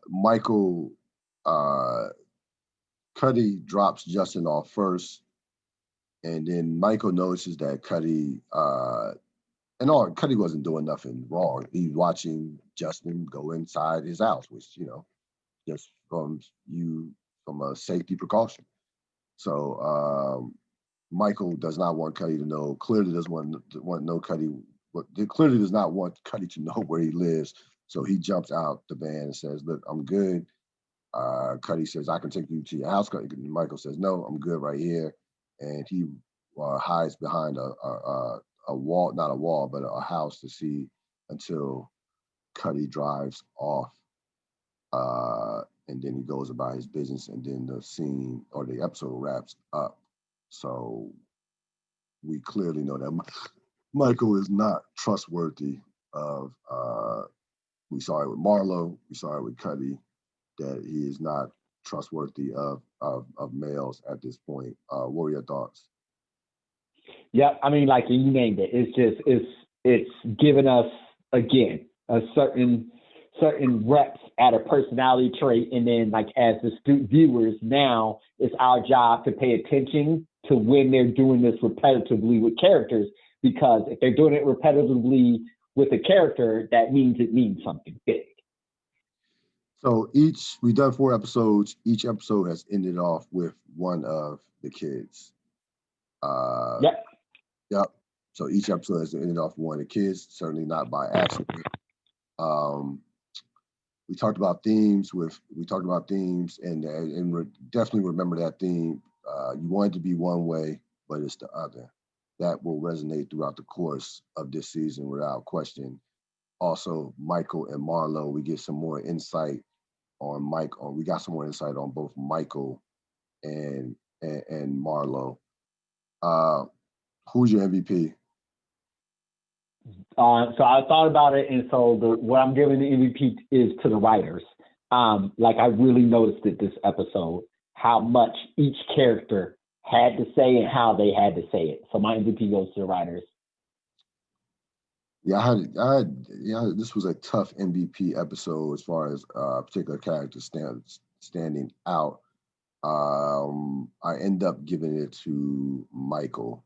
Michael, Cuddy drops Justin off first, and then Michael notices that Cuddy wasn't doing nothing wrong. He's watching Justin go inside his house, which just from a safety precaution. So Michael does not want Cuddy to know. Clearly doesn't want no Cuddy. Clearly does not want Cuddy to know where he lives. So he jumps out the van and says, "Look, I'm good." Cuddy says, "I can take you to your house." Michael says, "No, I'm good right here," and he hides behind a wall, not a wall, but a house to see until Cuddy drives off. and then he goes about his business, and then the scene or the episode wraps up. So we clearly know that Michael is not trustworthy of we saw it with Marlo, we saw it with Cuddy, that he is not trustworthy of males at this point. What are your thoughts? Yeah, I mean, like you named it. It's just it's given us again a certain reps at a personality trait, and then like as the viewers, now it's our job to pay attention to when they're doing this repetitively with characters, because if they're doing it repetitively with a character, that means it means something big. So we've done 4 episodes. Each episode has ended off with one of the kids. Yep. Yep. So each episode has ended off with one of the kids, certainly not by accident. We talked about themes, and definitely remember that theme. You want it to be one way, but it's the other. That will resonate throughout the course of this season without question. Also, Michael and Marlo, we get some more insight on we got some more insight on both Michael and Marlo. Who's your MVP? So I thought about it, and so what I'm giving the MVP is to the writers. Like I really noticed it this episode, how much each character had to say and how they had to say it. So my MVP goes to the writers. Yeah, this was a tough MVP episode as far as particular characters standing out. I end up giving it to Michael.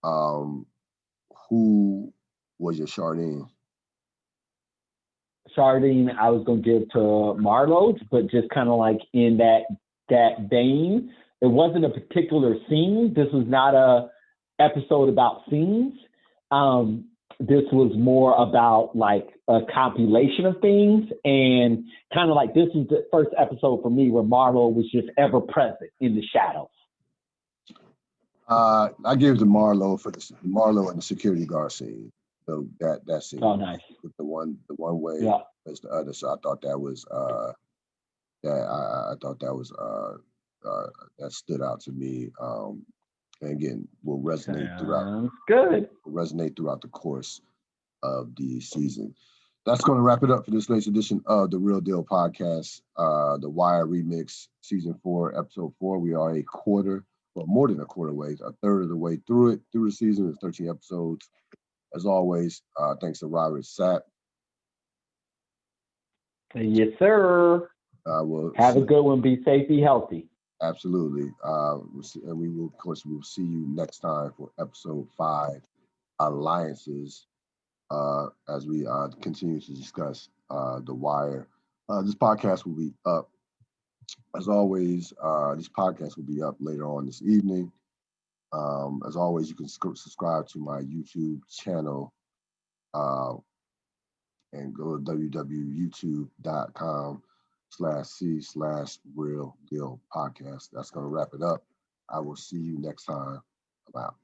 Who was your Chardine? Chardine, I was going to give to Marlo, but just kind of like in that vein. It wasn't a particular scene. This was not a episode about scenes. This was more about like a compilation of things, and kind of like this was the first episode for me where Marlo was just ever present in the shadows. I give it to Marlo for Marlo and the security guard scene. So that scene. Oh, nice. With the one way as the other. So I thought that was that stood out to me. And again, will resonate throughout. Good. Will resonate throughout the course of the season. That's going to wrap it up for this latest edition of the Ril Dil podcast, the Wire Remix, season 4, episode 4. We are a quarter, well, more than a quarter way, a third of the way through the season. It's 13 episodes. As always, thanks to Robert Sapp. Yes, sir. Have a good one. Be safe, be healthy. Absolutely. And we will see you next time for episode 5, Alliances, as we continue to discuss The Wire. This podcast will be up. As always, this podcast will be up later on this evening. As always, you can subscribe to my YouTube channel and go to www.youtube.com/C/Ril Dil podcast. That's going to wrap it up. I will see you next time. I'm out.